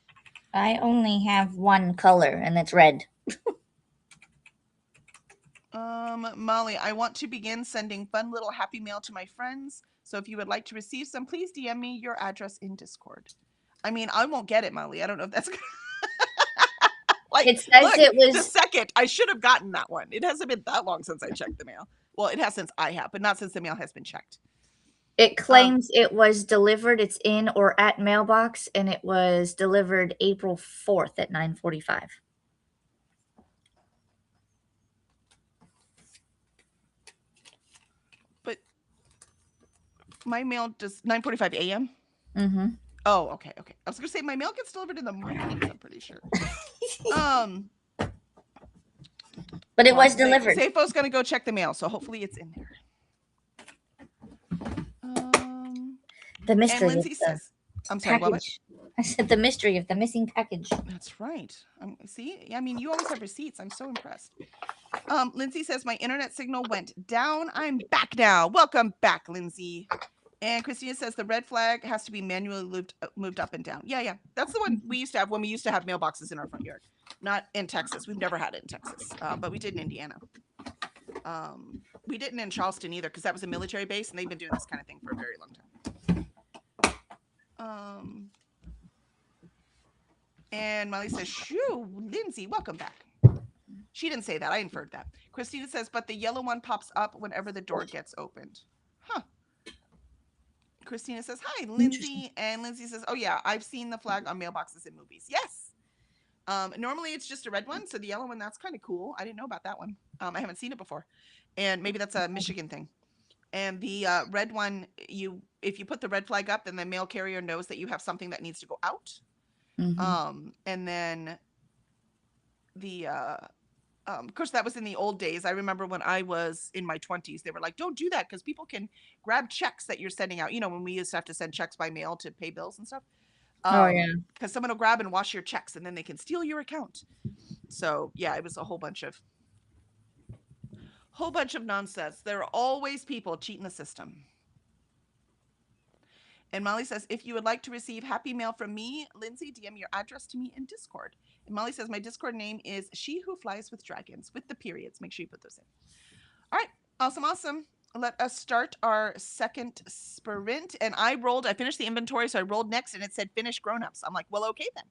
I only have one color, and that's red. Molly, I want to begin sending fun little happy mail to my friends. So if you would like to receive some, please DM me your address in Discord. I mean, I won't get it, Molly. I don't know if that's like it says look, it was the second. I should have gotten that one. It hasn't been that long since I checked the mail. Well, it has since I have, but not since the mail has been checked. It claims it was delivered. It's in or at mailbox, and it was delivered April 4th at 9:45. But my mail does 9:45 a.m. Mm-hmm. Oh, okay. I was gonna say my mail gets delivered in the morning. I'm pretty sure. But it was delivered. Seifo's gonna go check the mail, so hopefully it's in there. The mystery. And Lindsay says, "I'm sorry, what?" I said the mystery of the missing package. That's right. See, I mean, you always have receipts. I'm so impressed. Lindsay says my internet signal went down. I'm back now. Welcome back, Lindsay. And Christina says the red flag has to be manually moved up and down. Yeah. That's the one we used to have when we used to have mailboxes in our front yard. Not in Texas. We've never had it in Texas, but we did in Indiana. We didn't in Charleston either because that was a military base, and they've been doing this kind of thing for a very long time. And Molly says, shoo, Lindsay, welcome back. She didn't say that. I inferred that. Christina says, but the yellow one pops up whenever the door gets opened. Huh. Christina says, hi, Lindsay. And Lindsay says, oh, yeah, I've seen the flag on mailboxes in movies. Yes. Normally it's just a red one. So the yellow one, that's kind of cool. I didn't know about that one. I haven't seen it before. And maybe that's a Michigan thing. And the red one, if you put the red flag up, then the mail carrier knows that you have something that needs to go out. Mm-hmm. And then of course, that was in the old days. I remember when I was in my 20s, they were like, don't do that because people can grab checks that you're sending out. You know, when we used to have to send checks by mail to pay bills and stuff. Oh, yeah. Because someone will grab and wash your checks and then they can steal your account. So, yeah, it was a whole bunch of nonsense. There are always people cheating the system. And Molly says, if you would like to receive happy mail from me, Lindsay, DM your address to me in Discord. And Molly says, my Discord name is She Who Flies with Dragons, with the periods. Make sure you put those in. All right. Awesome. Let us start our second sprint. And I finished the inventory, so I rolled next, and it said finish grown-ups. I'm like, well, okay then.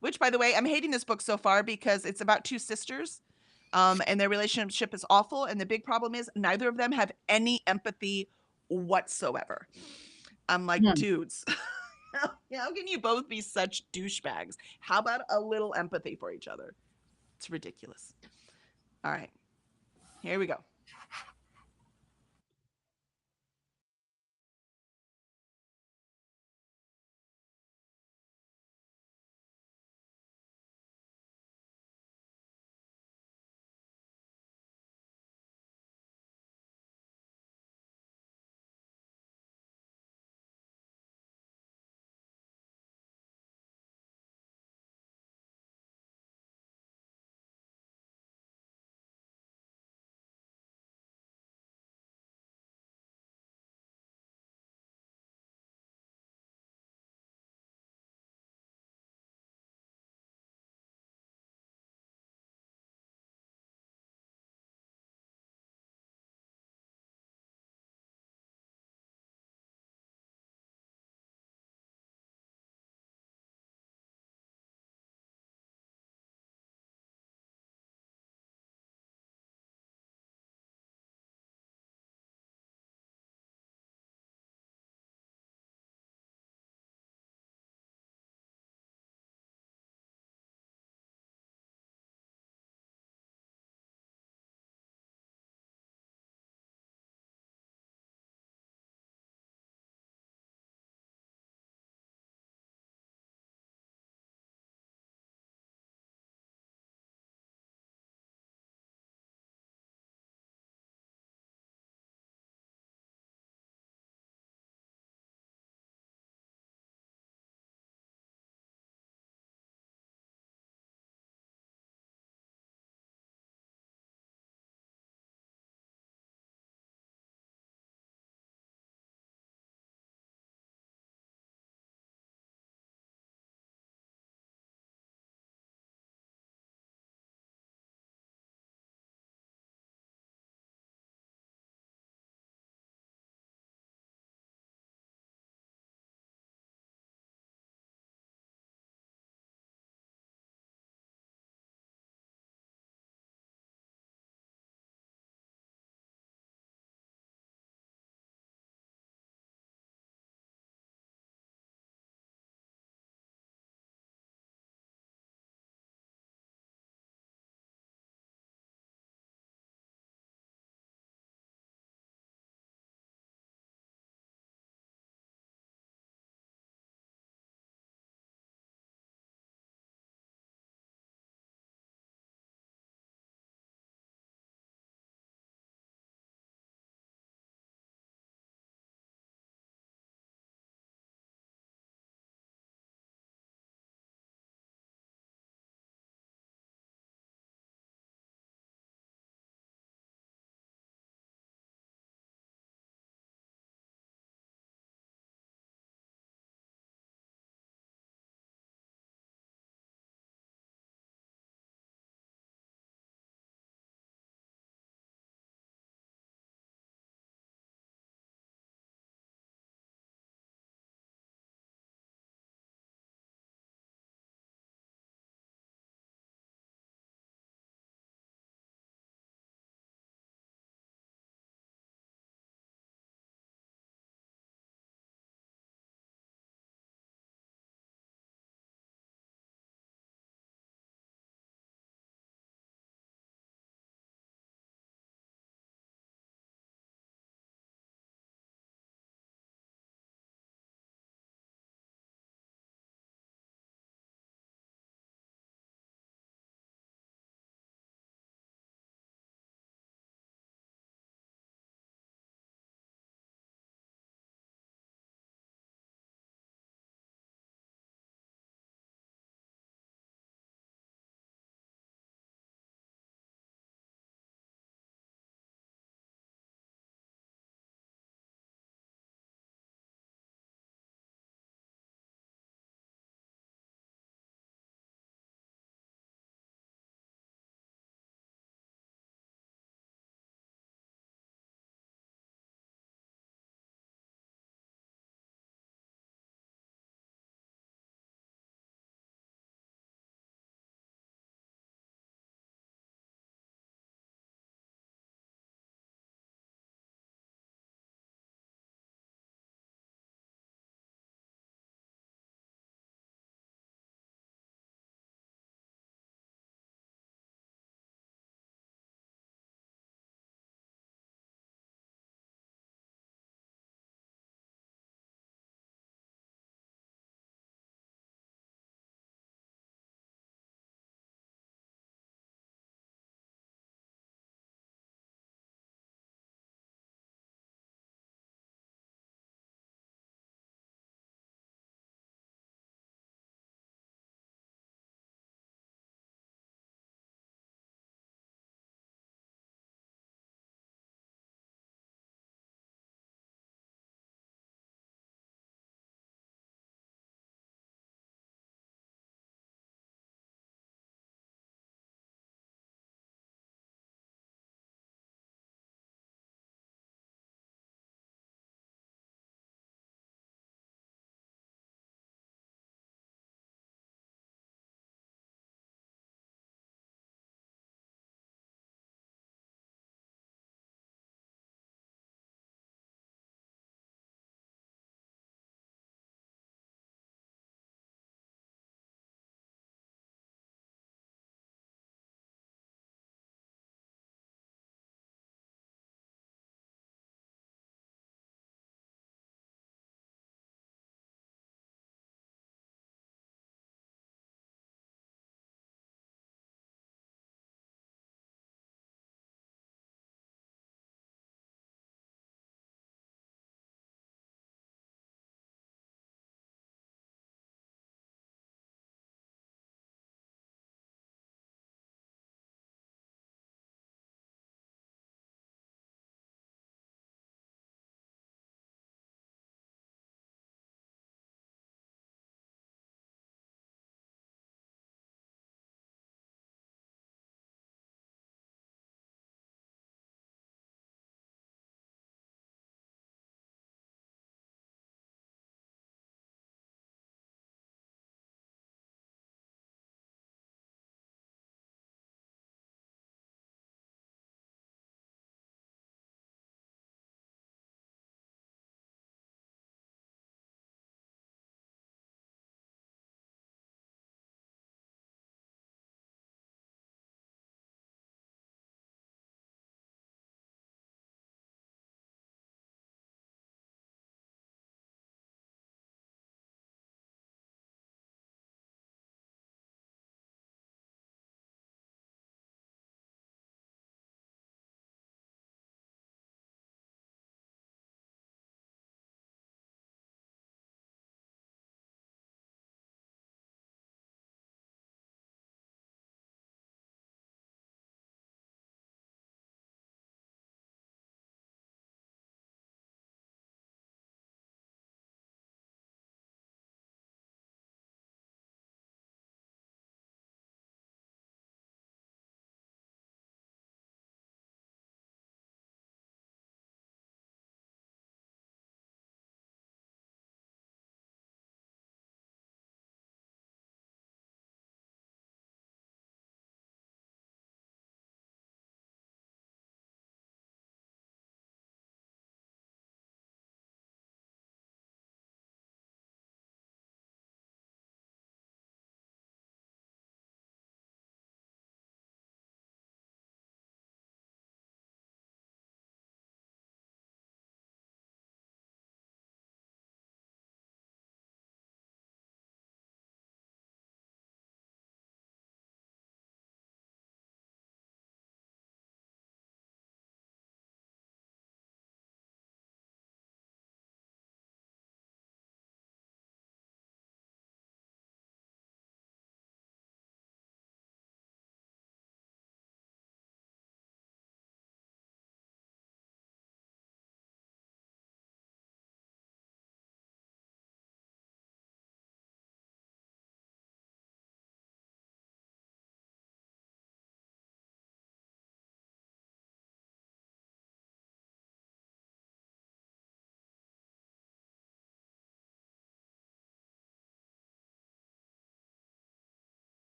Which, by the way, I'm hating this book so far because it's about 2 sisters, and their relationship is awful. And the big problem is neither of them have any empathy whatsoever. I'm like, dudes, How can you both be such douchebags? How about a little empathy for each other? It's ridiculous. All right, here we go.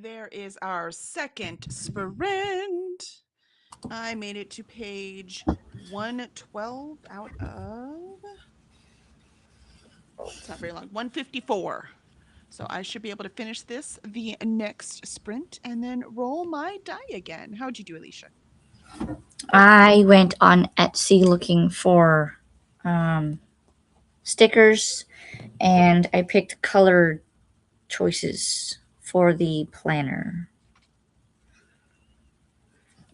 there is our second sprint. I made it to page 112 out of, it's not very long, 154. So I should be able to finish this the next sprint and then roll my die again. How'd you do, Alicia? I went on Etsy looking for stickers, and I picked color choices for the planner.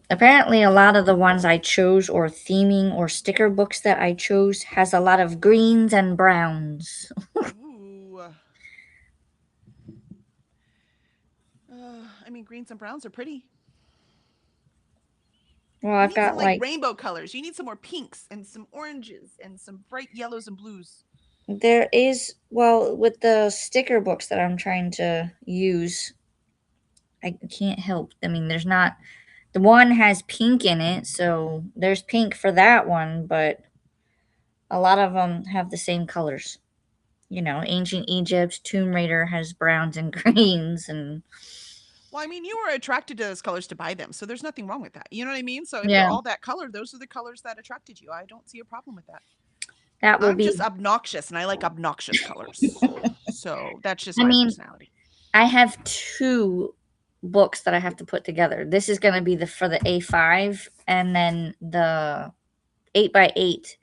Apparently, a lot of the ones I chose, or theming or sticker books that I chose, has a lot of greens and browns. Ooh. I mean, greens and browns are pretty. Well, You I've need some got like rainbow colors. You need some more pinks and some oranges and some bright yellows and blues. there is, well, with the sticker books that I'm trying to use, I can't help. I mean, there's not, the one has pink in it, so there's pink for that one, but a lot of them have the same colors. You know, Ancient Egypt, Tomb Raider has browns and greens, and Well, I mean, you were attracted to those colors to buy them, so there's nothing wrong with that. You know what I mean? So if they're yeah, all that color, those are the colors that attracted you. I don't see a problem with that. that will I'm be. just obnoxious and I like obnoxious colors. So that's just I my mean, personality. I have two books that I have to put together. This is going to be the for the A5, and then the 8x8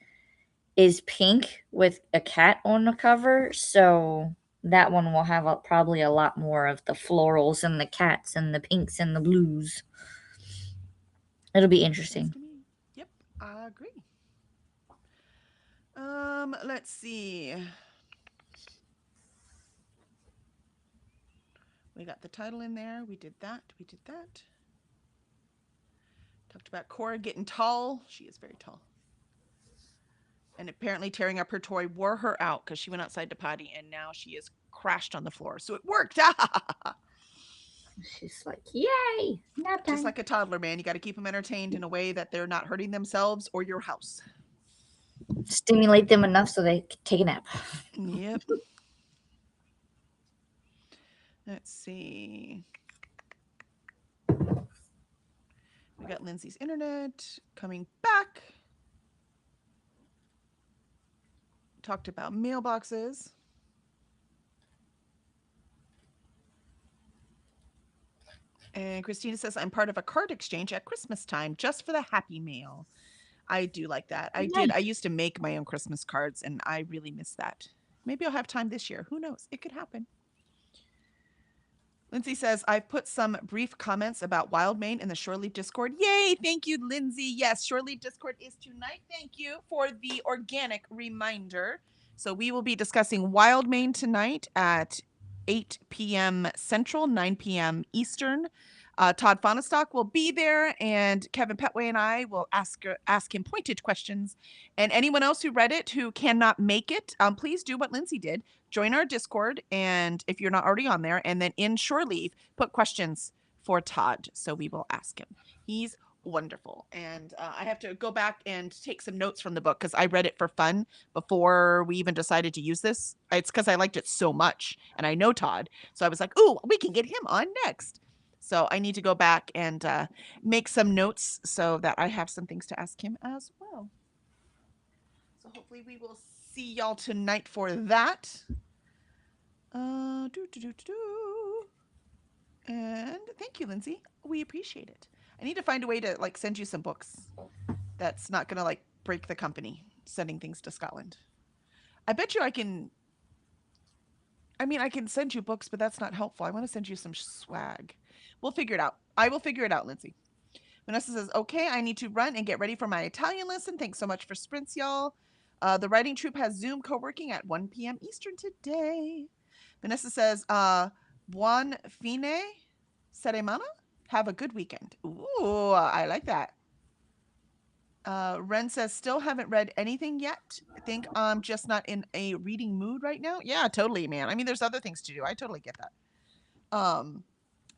is pink with a cat on the cover. So that one will have probably a lot more of the florals and the cats and the pinks and the blues. It'll be Makes sense interesting. to me. Yep, I agree. Let's see. We got the title in there. We did that. We did that. Talked about Cora getting tall. She is very tall. And apparently tearing up her toy wore her out because she went outside to potty and now she is crashed on the floor. So it worked. She's like, yay, nap Just time. like a toddler, man. You got to keep them entertained in a way that they're not hurting themselves or your house. Stimulate them enough so they can take a nap. Yep. Let's see. We got Lindsay's internet coming back. Talked about mailboxes. And Christina says, I'm part of a card exchange at Christmas time just for the happy mail. I do like that. I did. I Nice. used to make my own Christmas cards and I really miss that. Maybe I'll have time this year. Who knows? It could happen. Lindsay says, I've put some brief comments about Wildmane in the Shoreleaf Discord. Yay! Thank you, Lindsay. Yes, Shoreleaf Discord is tonight. Thank you for the organic reminder. So we will be discussing Wildmane tonight at 8 p.m. Central, 9 p.m. Eastern. Todd Fonestock will be there, and Kevin Petway and I will ask him pointed questions. And anyone else who read it who cannot make it, please do what Lindsay did. Join our Discord, and if you're not already on there, and then in Shore Leave, put questions for Todd, so we will ask him. He's wonderful, and I have to go back and take some notes from the book because I read it for fun before we even decided to use this. It's because I liked it so much, and I know Todd, so I was like, "Ooh, we can get him on next." So I need to go back and make some notes so that I have some things to ask him as well. So hopefully we will see y'all tonight for that. And thank you, Lindsay. We appreciate it. I need to find a way to like send you some books. That's not gonna like break the company sending things to Scotland. I bet you I can. I mean, I can send you books, but that's not helpful. I want to send you some swag. We'll figure it out. I will figure it out, Lindsay. Vanessa says, okay, I need to run and get ready for my Italian lesson. Thanks so much for sprints, y'all. The writing troupe has Zoom co-working at 1 p.m. Eastern today. Vanessa says, buon fine settimana. Have a good weekend. Ooh, I like that. Ren says, still haven't read anything yet. I think I'm just not in a reading mood right now. Yeah, totally, man. I mean, there's other things to do. I totally get that.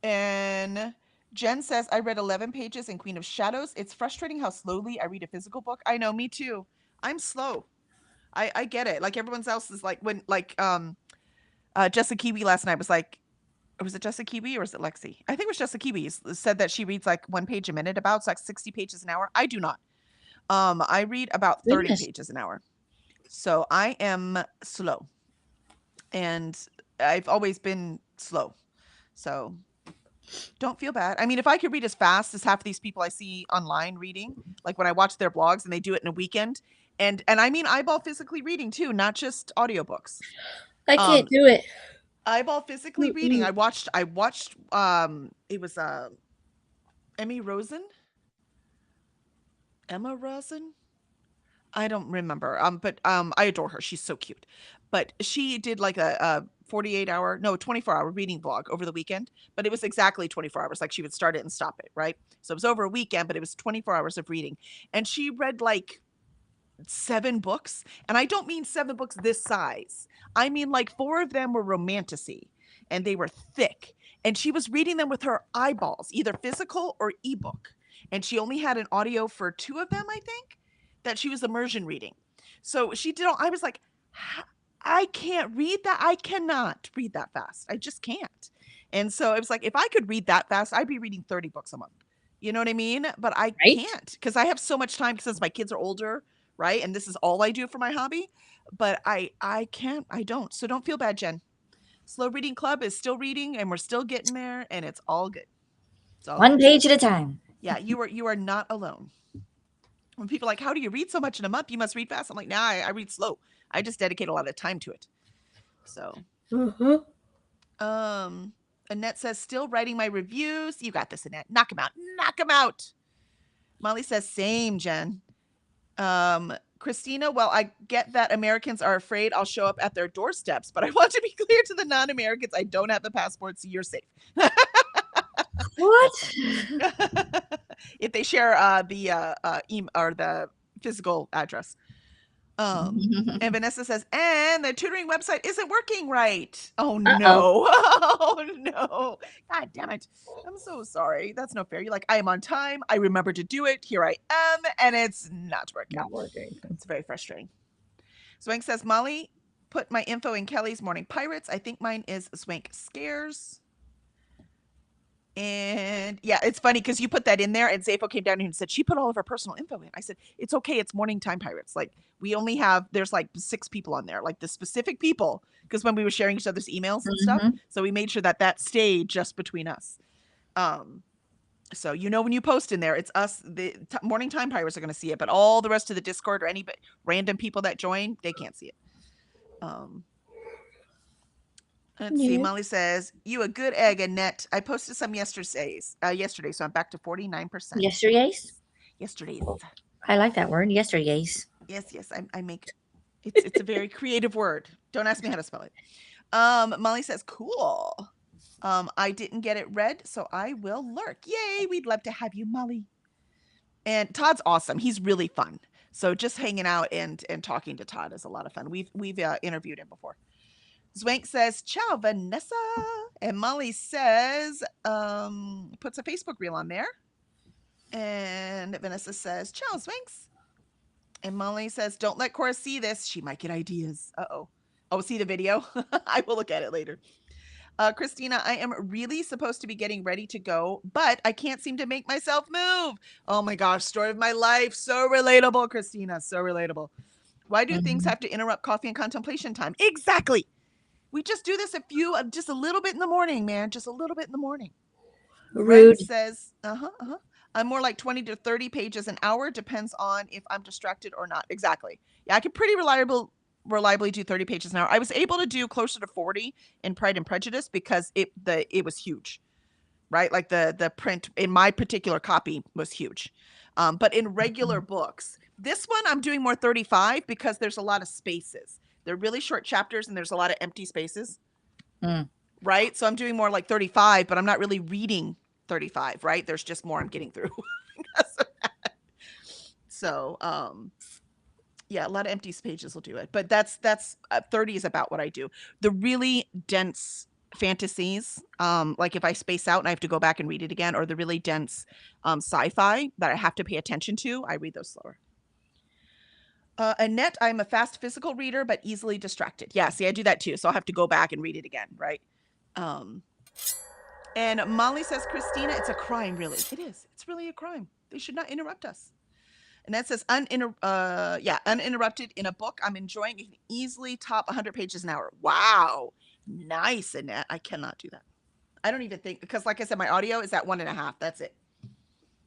And Jen says, I read 11 pages in Queen of Shadows. It's frustrating how slowly I read a physical book. I know, me too. I'm slow. I get it. Like everyone else is like, when, like, Jessica Kiwi last night was like, Or was it Jessica Kiwi or was it Lexi? I think it was Jessica Kiwi said that she reads like 1 page a minute about, so like 60 pages an hour. I do not. I read about 30 Goodness. pages an hour. So I am slow. And I've always been slow. So don't feel bad. I mean, if I could read as fast as half of these people I see online reading, like when I watch their blogs and they do it in a weekend, and I mean eyeball physically reading too, not just audiobooks. I Um can't do it. eyeball physically reading. Mm-mm. I watched it was Emmy Rosen? Emma Rosen? I don't remember. But I adore her. She's so cute. But she did like a 48-hour, no, 24-hour reading vlog over the weekend, but it was exactly 24 hours. Like she would start it and stop it, right? So it was over a weekend, but it was 24 hours of reading. And she read like 7 books. And I don't mean 7 books this size. I mean like 4 of them were romantasy and they were thick. And she was reading them with her eyeballs, either physical or ebook. And she only had an audio for 2 of them, I think, that she was immersion reading. So she did all, I was like, I can't read that. I cannot read that fast. I just can't. And so it was like, if I could read that fast, I'd be reading 30 books a month. You know what I mean? But I Right? can't because I have so much time since my kids are older, right? And this is all I do for my hobby. But I can't, I don't. So don't feel bad, Jen. Slow Reading Club is still reading and we're still getting there and it's all good. It's all One good. page at a time. Yeah, you are not alone. When people are like, how do you read so much in a month? You must read fast. I'm like, nah, I read slow. I just dedicate a lot of time to it. So, Annette says, still writing my reviews. You got this, Annette. Knock them out. Knock them out. Molly says, same, Jen. Christina, well, I get that Americans are afraid I'll show up at their doorsteps, but I want to be clear to the non-Americans, I don't have the passport, so you're safe. What? If they share or the physical address. And Vanessa says, and the tutoring website isn't working right. Oh Uh-oh. no. Oh no. God damn it. I'm so sorry. That's no fair. You're like, I am on time. I remember to do it. Here I am. And it's not working. Not working. It's very frustrating. Swank says, Molly, put my info in Kelly's Morning Pirates. I think mine is Swank Scares. And yeah, it's funny because you put that in there and Zafo came down here and said, she put all of her personal info in. I said, it's okay. It's Morning Time Pirates. Like we only have, there's like 6 people on there, like the specific people. Because when we were sharing each other's emails and stuff, so we made sure that that stayed just between us. So you know when you post in there, it's us. The Morning Time Pirates are going to see it, but all the rest of the Discord or any random people that join, they can't see it. Let's see. Molly says, you a good egg, Annette. I posted some yesterday, so I'm back to 49%. Yesterday's? Yesterday's. I like that word. Yesterday's. Yes, I make it's a very creative word. Don't ask me how to spell it. Molly says, cool. I didn't get it read, so I will lurk. Yay, we'd love to have you, Molly. And Todd's awesome. He's really fun. So just hanging out and talking to Todd is a lot of fun. We've interviewed him before. Zwank says, ciao, Vanessa. And Molly says, puts a Facebook reel on there. And Vanessa says, ciao, Zwanks. And Molly says, don't let Cora see this. She might get ideas. Uh-oh. Oh, see the video? I will look at it later. Christina, I am really supposed to be getting ready to go, but I can't seem to make myself move. Oh my gosh, story of my life. So relatable, Christina. So relatable. Why do things have to interrupt coffee and contemplation time? Exactly. We just do this just a little bit in the morning, man. Just a little bit in the morning. Rude. Ren says, I'm more like 20 to 30 pages an hour. Depends on if I'm distracted or not. Exactly. Yeah, I can pretty reliably do 30 pages an hour. I was able to do closer to 40 in Pride and Prejudice because it was huge, right? Like the print in my particular copy was huge. But in regular books, this one I'm doing more 35 because there's a lot of spaces. They're really short chapters and there's a lot of empty spaces. Right? So I'm doing more like 35, but I'm not really reading 35, right? There's just more I'm getting through. So, yeah, a lot of empty pages will do it. But that's 30 is about what I do. The really dense fantasies, like if I space out and I have to go back and read it again, or the really dense sci-fi that I have to pay attention to, I read those slower. Annette, I'm a fast physical reader, but easily distracted. Yeah, see, I do that too. So I'll have to go back and read it again, right? And Molly says, Christina, it's a crime, really. It is. It's really a crime. They should not interrupt us. And that says, uninterrupted in a book I'm enjoying. It can easily top 100 pages an hour. Wow. Nice, Annette. I cannot do that. I don't even think, because like I said, my audio is at 1.5. That's it.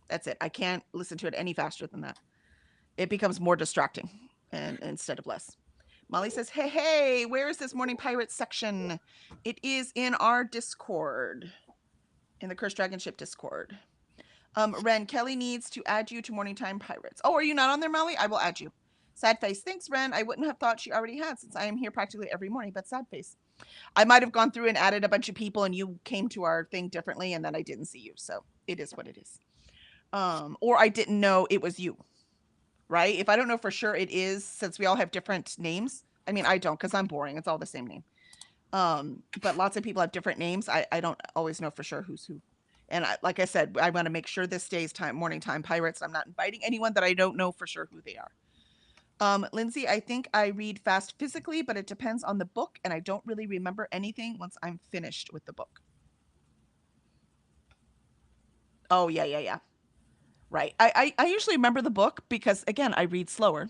That's it. I can't listen to it any faster than that. It becomes more distracting and instead of less. Molly says, hey, where is this Morning Pirates section? It is in our Discord, in the Cursed Dragon Ship Discord. Ren, Kelly needs to add you to Morning Time Pirates. Oh, are you not on there, Molly? I will add you. Sad face. Thanks, Ren. I wouldn't have thought she already had since I am here practically every morning, but sad face. I might have gone through and added a bunch of people and you came to our thing differently and then I didn't see you. So it is what it is. Or I didn't know it was you, right? If I don't know for sure it is, since we all have different names. I mean, I don't because I'm boring. It's all the same name. But lots of people have different names. I don't always know for sure who's who. And like I said, I want to make sure this stays Morning Time Pirates. I'm not inviting anyone that I don't know for sure who they are. Lindsay, I think I read fast physically, but it depends on the book, and I don't really remember anything once I'm finished with the book. Oh, yeah. Right. I usually remember the book because, again, I read slower.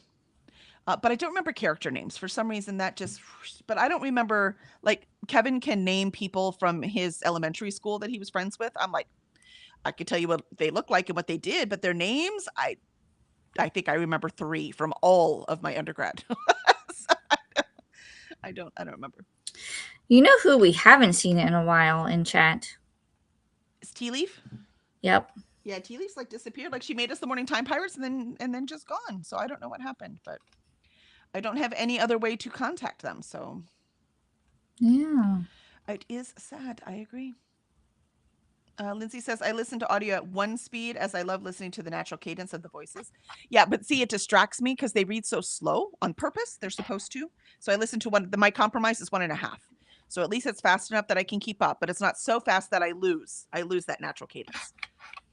But I don't remember character names. For some reason, that just, but I don't remember, like, Kevin can name people from his elementary school that he was friends with. I'm like, I could tell you what they look like and what they did, but their names, I think I remember 3 from all of my undergrad. So I don't remember. You know who we haven't seen in a while in chat? Is Tea Leaf? Yep. Yeah, Tea Leaf's like disappeared. Like she made us the Morning Time Pirates and then just gone. So I don't know what happened, but I don't have any other way to contact them. So Yeah. it is sad. I agree. Lindsay says, I listen to audio at 1 speed as I love listening to the natural cadence of the voices. Yeah, but see, it distracts me because they read so slow on purpose. They're supposed to. So I listen to one. My compromise is 1.5. So at least it's fast enough that I can keep up, but it's not so fast that I lose that natural cadence.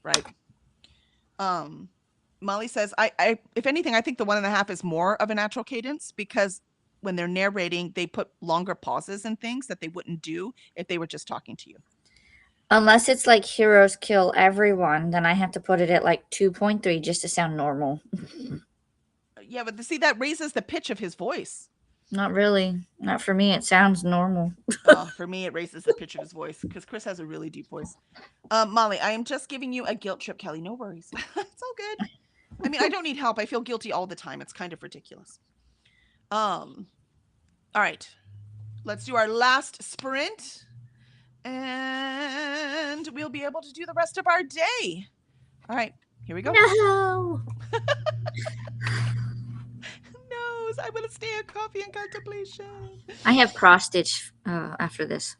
Right. Molly says, I if anything, I think the 1.5 is more of a natural cadence because when they're narrating, they put longer pauses and things that they wouldn't do if they were just talking to you. Unless it's like heroes kill everyone, then I have to put it at like 2.3 just to sound normal. Yeah, but see, that raises the pitch of his voice. Not really. Not for me. It sounds normal. For me, it raises the pitch of his voice because Chris has a really deep voice. Molly, I am just giving you a guilt trip, Kelly. No worries. It's all good. I mean, I don't need help. I feel guilty all the time. It's kind of ridiculous. All right. Let's do our last sprint. And we'll be able to do the rest of our day. All right, here we go. No. No, I'm going to stay at coffee and contemplation. I have cross stitch after this.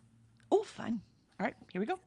Oh, fun. All right, here we go.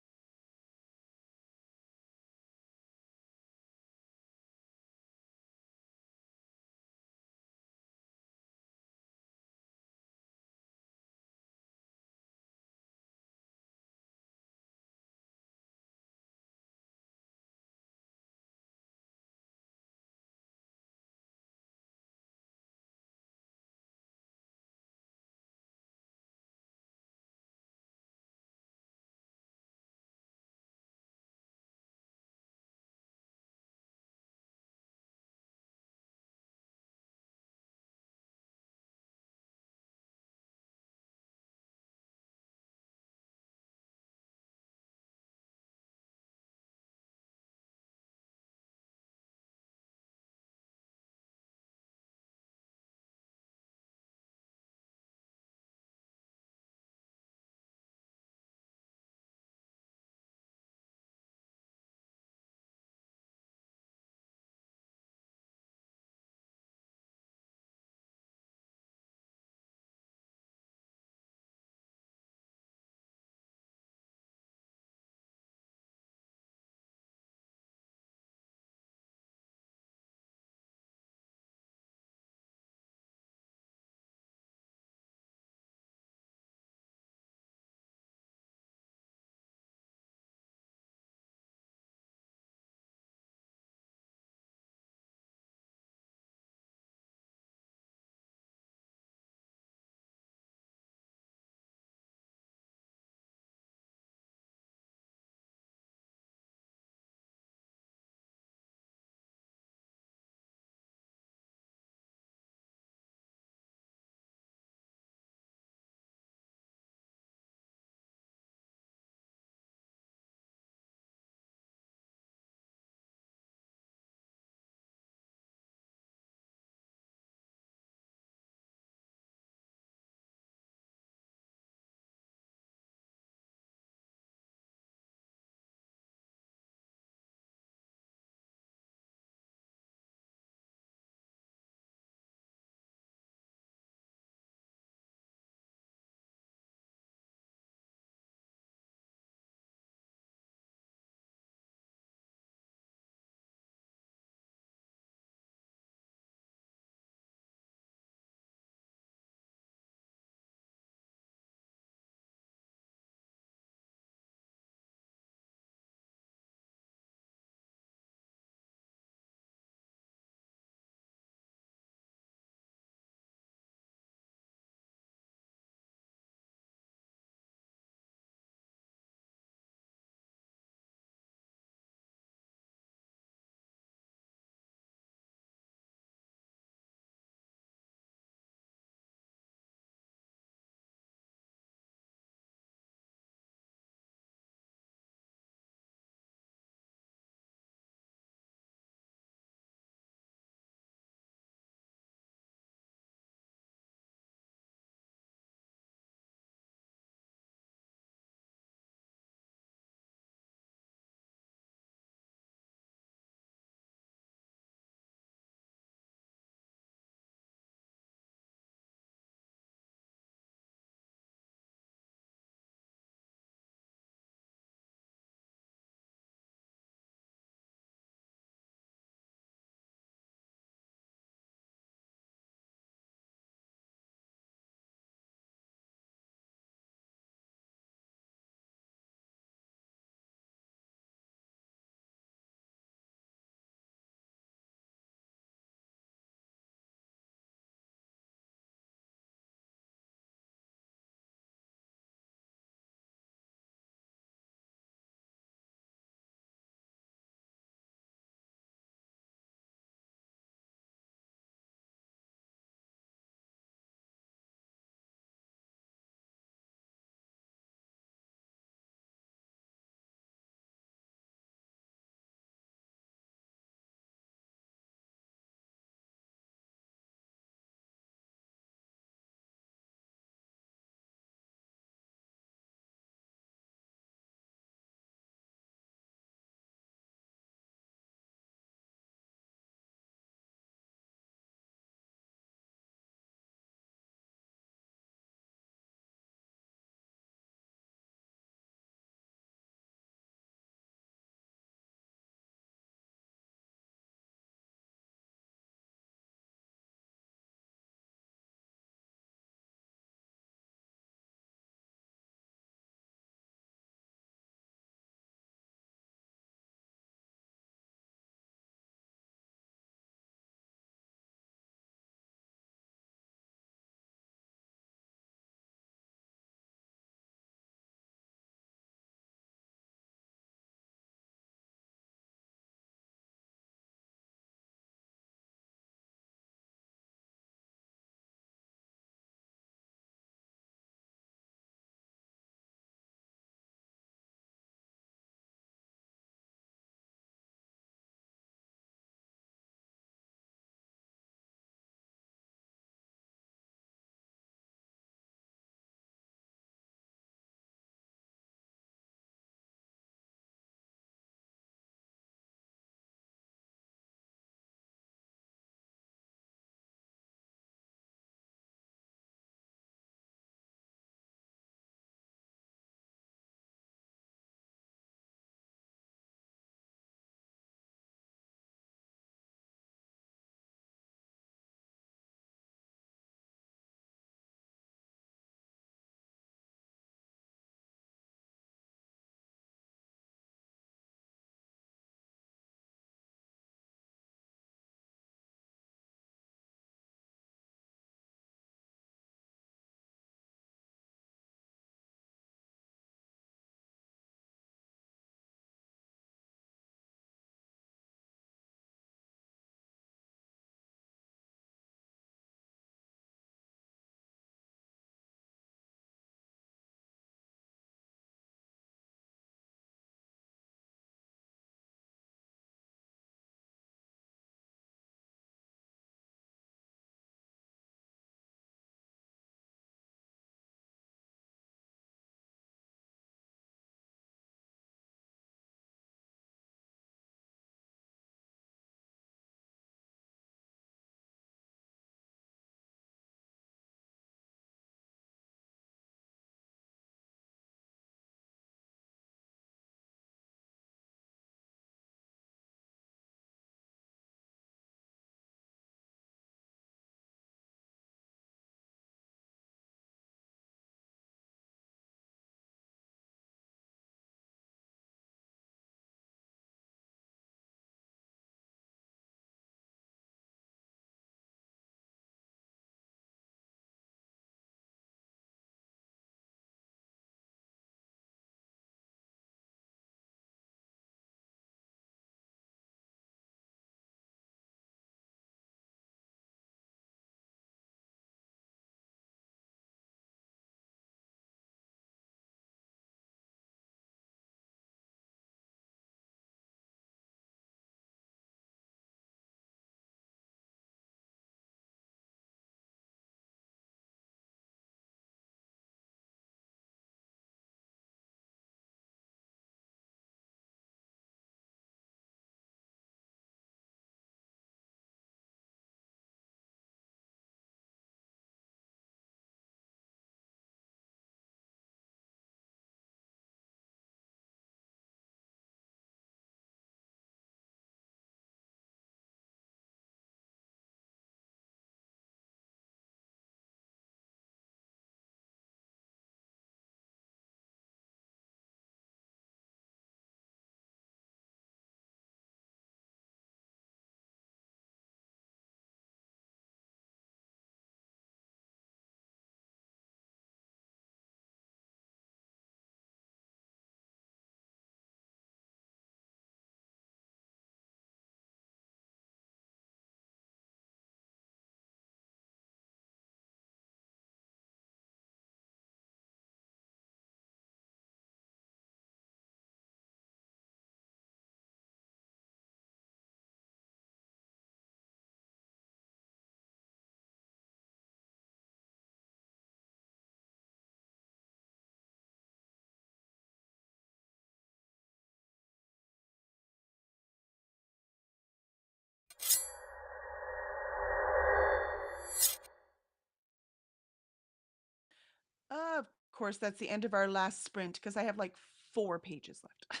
Of course, that's the end of our last sprint because I have like 4 pages left.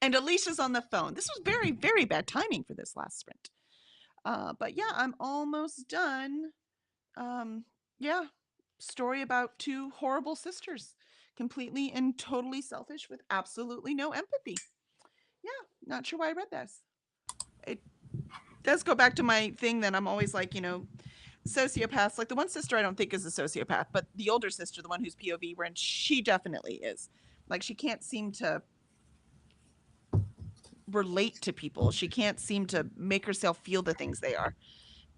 And Alicia's on the phone. This was very, very bad timing for this last sprint. But yeah, I'm almost done. Yeah, story about 2 horrible sisters, completely and totally selfish with absolutely no empathy. Yeah, not sure why I read this. It does go back to my thing that I'm always like, sociopaths. Like the one sister I don't think is a sociopath, but the older sister, the one who's POV, where she definitely is. Like she can't seem to relate to people. She can't seem to make herself feel the things they are.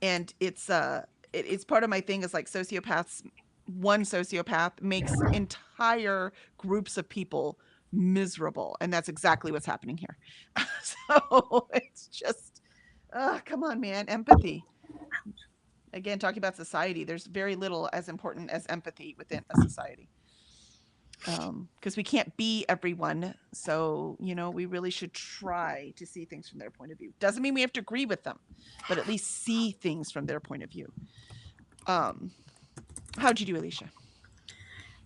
And it's part of my thing is like sociopaths, one sociopath makes entire groups of people miserable, and that's exactly what's happening here. So it's just come on, man, empathy. Again, talking about society, there's very little as important as empathy within a society, because we can't be everyone. So we really should try to see things from their point of view. Doesn't mean we have to agree with them, but at least see things from their point of view. How'd you do, Alicia?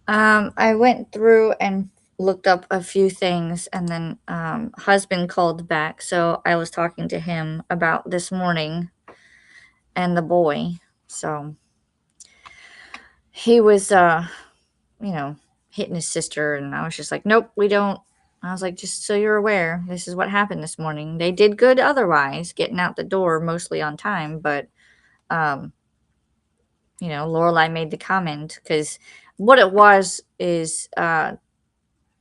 I went through and looked up a few things, and then husband called back, so I was talking to him about this morning and the boy. So he was, you know, hitting his sister, and I was just like, nope, we don't. I was like, just so you're aware, this is what happened this morning. They did good otherwise, getting out the door mostly on time, but um, Lorelai made the comment because what it was is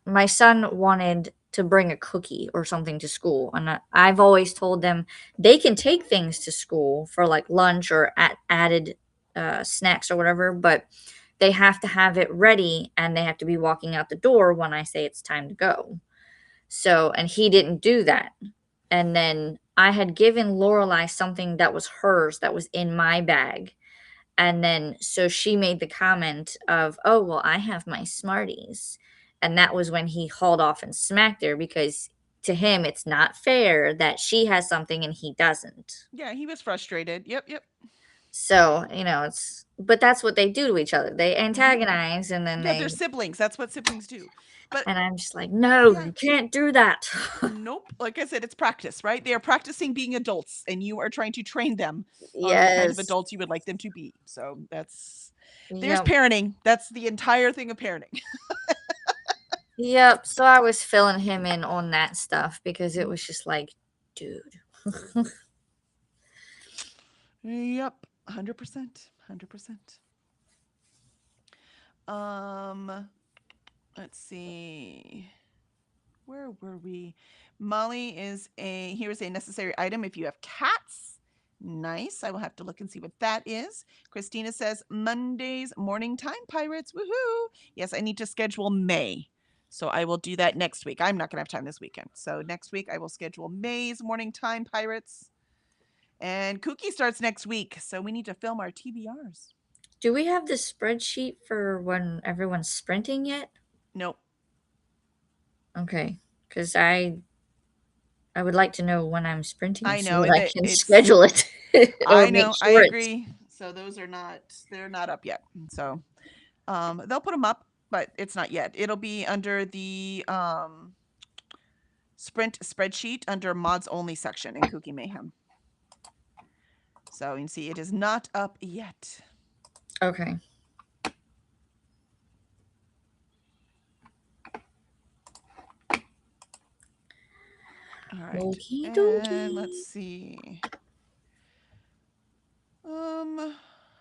my son wanted to bring a cookie or something to school, and I've always told them they can take things to school for like lunch or added snacks or whatever, but they have to have it ready and they have to be walking out the door when I say it's time to go. So, and he didn't do that. And then I had given Lorelai something that was hers that was in my bag. And then so she made the comment of, "Oh, well, I have my Smarties." And that was when he hauled off and smacked her because to him it's not fair that she has something and he doesn't. Yeah, he was frustrated. Yep, yep. So, but that's what they do to each other. They Hmm. antagonize and then Yeah, they're siblings. That's what siblings do. But and I'm just like, "No, yeah, you can't do that." nope. Like I said, it's practice, right? They are practicing being adults, and you are trying to train them on the kind of Yes. adults you would like them to be. So there's Yep. parenting. That's the entire thing of parenting. Yep. So I was filling him in on that stuff because it was just like, dude. Yep, 100%, 100%. Um, let's see. Where were we? Molly is here's a necessary item if you have cats. Nice. I will have to look and see what that is. Christina says Mondays morning time pirates. Woohoo. Yes, I need to schedule May. So I will do that next week. I'm not going to have time this weekend. So next week I will schedule May's morning time pirates. And Kooky starts next week. So we need to film our TBRs. Do we have the spreadsheet for when everyone's sprinting yet? Nope. Okay, because I would like to know when I'm sprinting I so know that I that can it's schedule it or I make know, I sure it's agree. So those are not they're not up yet. So they'll put them up, but it's not yet. It'll be under the sprint spreadsheet under mods only section in Kooky Mayhem. So you can see it is not up yet. okay. All right. Okie And let's dokie. see.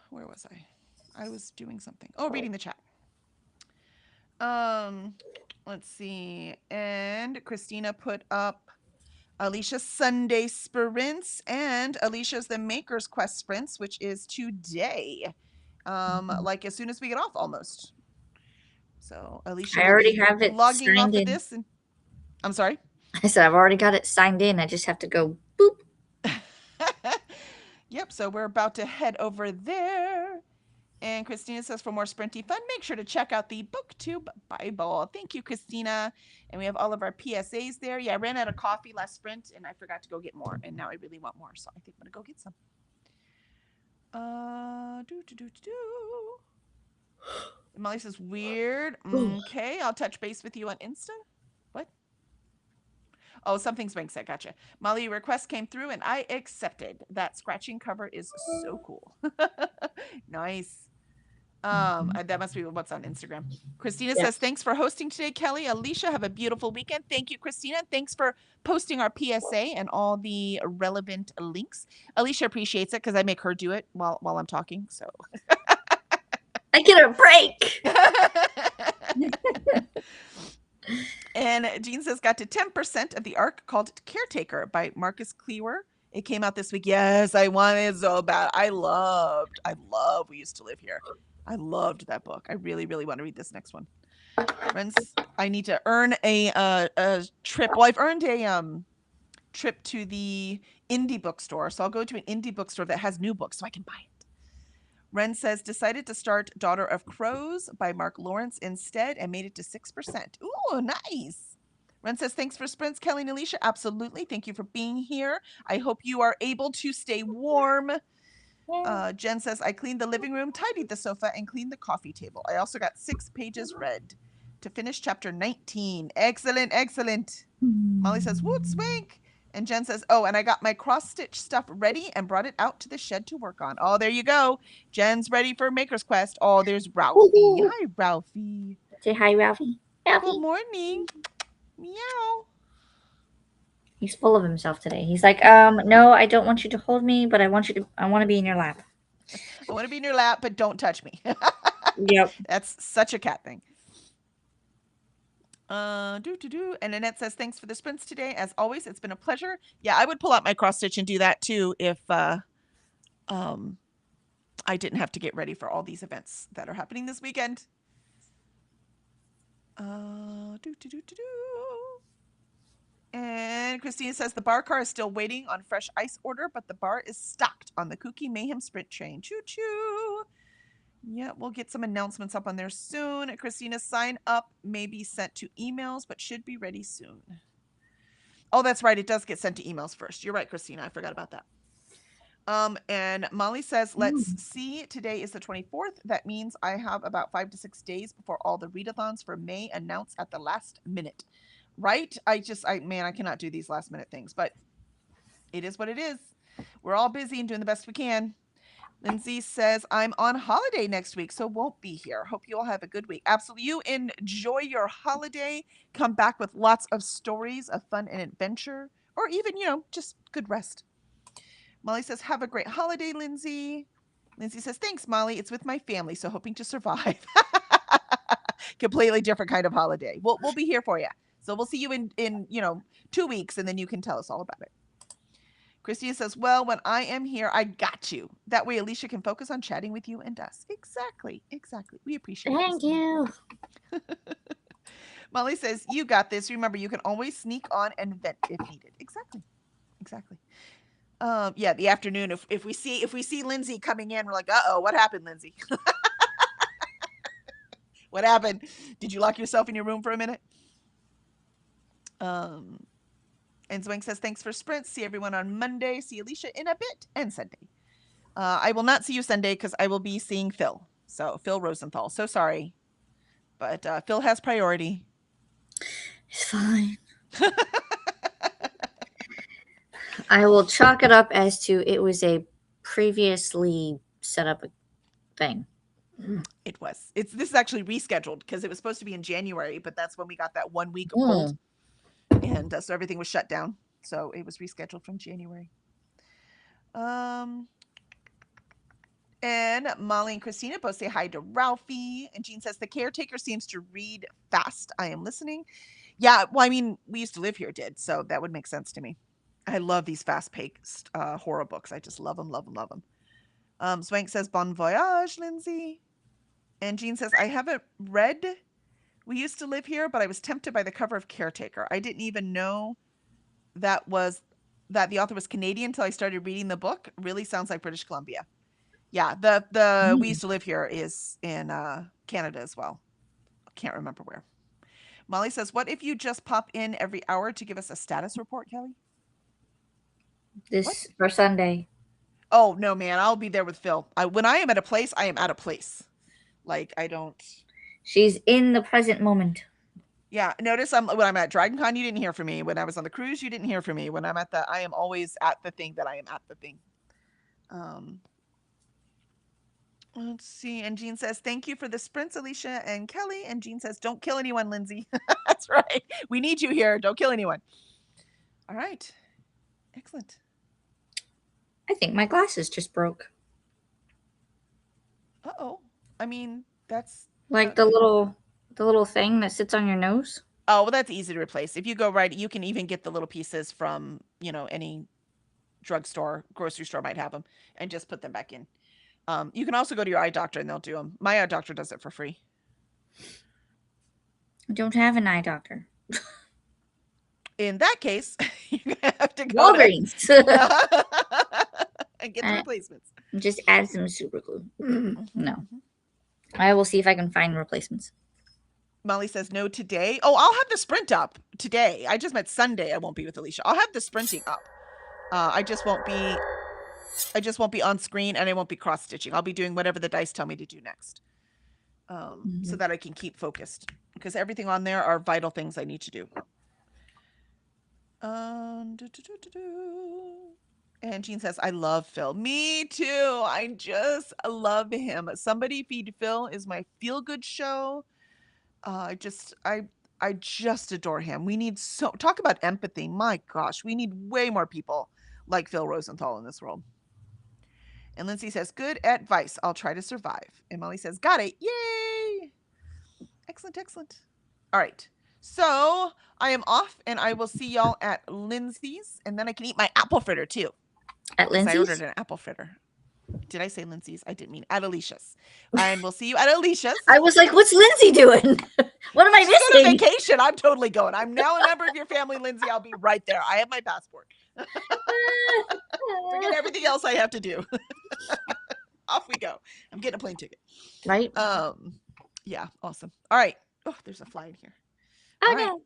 Where was I? I was doing something. Oh, reading the chat. Let's see. And Christina put up Alicia's Sunday sprints and Alicia's The Maker's Quest sprints, which is today. Like as soon as we get off almost. So Alicia I will already be have it logging signed off of in. this and I'm sorry. I said I've already got it signed in. I just have to go boop. Yep, so we're about to head over there. And Christina says, for more sprinty fun, make sure to check out the BookTube Bible. Thank you, Christina. And we have all of our PSAs there. Yeah, I ran out of coffee last sprint and I forgot to go get more. And now I really want more. So I think I'm going to go get some. Molly says, weird. Ooh. Okay, I'll touch base with you on Insta. What? Oh, something's being said. Gotcha. Molly, your request came through and I accepted. That scratching cover is so cool. Nice. Mhm. That must be what's on Instagram. Christina Yeah. says, thanks for hosting today, Kelly. Alicia, have a beautiful weekend. Thank you, Christina. Thanks for posting our PSA and all the relevant links. Alicia appreciates it because I make her do it while I'm talking. So I get a break. And Jean says, got to 10% of the arc called Caretaker by Marcus Cleaver. It came out this week. Yes, I wanted so bad. I love We Used to Live Here. I loved that book. I really, really want to read this next one. Friends, I need to earn a trip. Well, I've earned a trip to the indie bookstore. So I'll go to an indie bookstore that has new books so I can buy it. Ren says, decided to start Daughter of Crows by Mark Lawrence instead and made it to 6%. Ooh, nice. Ren says, thanks for sprints, Kelly and Alicia. Absolutely. Thank you for being here. I hope you are able to stay warm. Jen says, I cleaned the living room, tidied the sofa, and cleaned the coffee table. I also got 6 pages read to finish chapter 19. Excellent, excellent. Molly says, woot, swank. And Jen says, oh, and I got my cross stitch stuff ready and brought it out to the shed to work on. Oh, there you go. Jen's ready for Maker's Quest. Oh, there's Ralphie. Woohoo. Hi, Ralphie. Say hi, Ralphie. Good Ralphie. morning. Meow. He's full of himself today. He's like, no, I don't want you to hold me, but I want to be in your lap. I want to be in your lap, but don't touch me. Yep. That's such a cat thing. And Annette says, thanks for the sprints today. As always, it's been a pleasure. Yeah, I would pull out my cross stitch and do that too if I didn't have to get ready for all these events that are happening this weekend. And Christina says the bar car is still waiting on fresh ice order, but the bar is stocked on the Kooky Mayhem Sprint train. Choo choo. Yeah, we'll get some announcements up on there soon. Christina, sign up may be sent to emails, but should be ready soon. Oh, that's right. It does get sent to emails first. You're right, Christina. I forgot about that. And Molly says, let's see. Today is the 24th. That means I have about 5 to 6 days before all the readathons for May announce at the last minute. Right? I cannot do these last minute things, but it is what it is. We're all busy and doing the best we can. Lindsay says, I'm on holiday next week, so won't be here. Hope you all have a good week. Absolutely. You enjoy your holiday. Come back with lots of stories of fun and adventure, or even, just good rest. Molly says, have a great holiday, Lindsay. Lindsay says, thanks, Molly. It's with my family, so hoping to survive. Completely different kind of holiday. We'll be here for you. So we'll see you in 2 weeks, and then you can tell us all about it. Christina says, well, when I am here, I got you. That way Alicia can focus on chatting with you and us. Exactly. We appreciate it. Thank you. Molly says, you got this. Remember, you can always sneak on and vent if needed. Exactly. Yeah, the afternoon. If we see Lindsay coming in, we're like, uh-oh, what happened, Lindsay? What happened? Did you lock yourself in your room for a minute? And Zwing says, thanks for sprints. See everyone on Monday. See Alicia in a bit. And Sunday. I will not see you Sunday because I will be seeing Phil. So Phil Rosenthal. So sorry. But Phil has priority. It's fine. I will chalk it up as to it was a previously set up thing. It was. This is actually rescheduled because it was supposed to be in January, but that's when we got that 1 week of cold. And so everything was shut down. So it was rescheduled from January. And Molly and Christina both say hi to Ralphie. And Jean says, the caretaker seems to read fast. I am listening. Yeah, well, I mean, We Used to Live Here did, so that would make sense to me. I love these fast-paced horror books. I just love them. Swank says, bon voyage, Lindsay. And Jean says, I haven't read We Used to Live Here, but I was tempted by the cover of Caretaker. I didn't even know that the author was Canadian until I started reading the book. Really sounds like British Columbia. Yeah, the We Used to Live Here is in Canada as well. Can't remember where. Molly says, what if you just pop in every hour to give us a status report, Kelly? For Sunday. Oh, no, man. I'll be there with Phil. When I am at a place, I am at a place. Like, I don't She's in the present moment. Yeah, notice when I'm at Dragon Con, you didn't hear from me. When I was on the cruise, you didn't hear from me. When I'm at I am always at the thing that I am at the thing. Let's see. And Jean says, thank you for the sprints, Alicia and Kelly. And Jean says, don't kill anyone, Lindsay. That's right. We need you here. Don't kill anyone. All right. Excellent. I think my glasses just broke. Uh-oh. I mean, that's Like the little thing that sits on your nose. oh, well, that's easy to replace. If you go right, you can even get the little pieces from, any drugstore, grocery store might have them, and just put them back in. You can also go to your eye doctor and they'll do them. My eye doctor does it for free. I don't have an eye doctor. In that case, you're gonna have to go Walgreens. and get the replacements. Just add some super glue. No. I will see if I can find replacements. Molly says no today. Oh, I'll have the sprint up today. I just meant Sunday. I won't be with Alicia. I'll have the sprinting up. I just won't be on screen, and I won't be cross stitching. I'll be doing whatever the dice tell me to do next, so that I can keep focused, because everything on there are vital things I need to do. And Jean says, I love Phil. Me too. I just love him. Somebody Feed Phil is my feel-good show. I just adore him. We need talk about empathy. My gosh, we need way more people like Phil Rosenthal in this world. And Lindsay says, good advice. I'll try to survive. And Molly says, got it. Yay. Excellent, excellent. All right. So I am off, and I will see y'all at Lindsay's, and then I can eat my apple fritter too. At Lindsay's? I ordered an apple fritter. Did I say Lindsay's? I didn't mean at Alicia's. And we'll see you at Alicia's. I was like, what's Lindsay doing? What am I missing? She's on vacation. I'm totally going. I'm now a member of your family, Lindsay. I'll be right there. I have my passport. Forget everything else I have to do. Off we go. I'm getting a plane ticket. Right? Yeah, awesome. All right. Oh, there's a fly in here. Oh, right. no.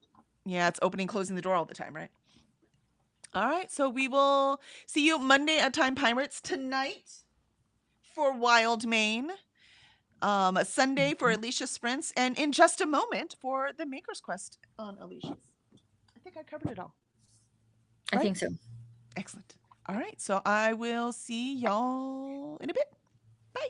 Yeah, it's opening, closing the door all the time, right? All right, so we will see you Monday at Time Pirates, tonight for Wildmane, Sunday for Alicia Sprints, and in just a moment for the Maker's Quest on Alicia's. I think I covered it all. I think so. Excellent. All right, so I will see y'all in a bit. Bye.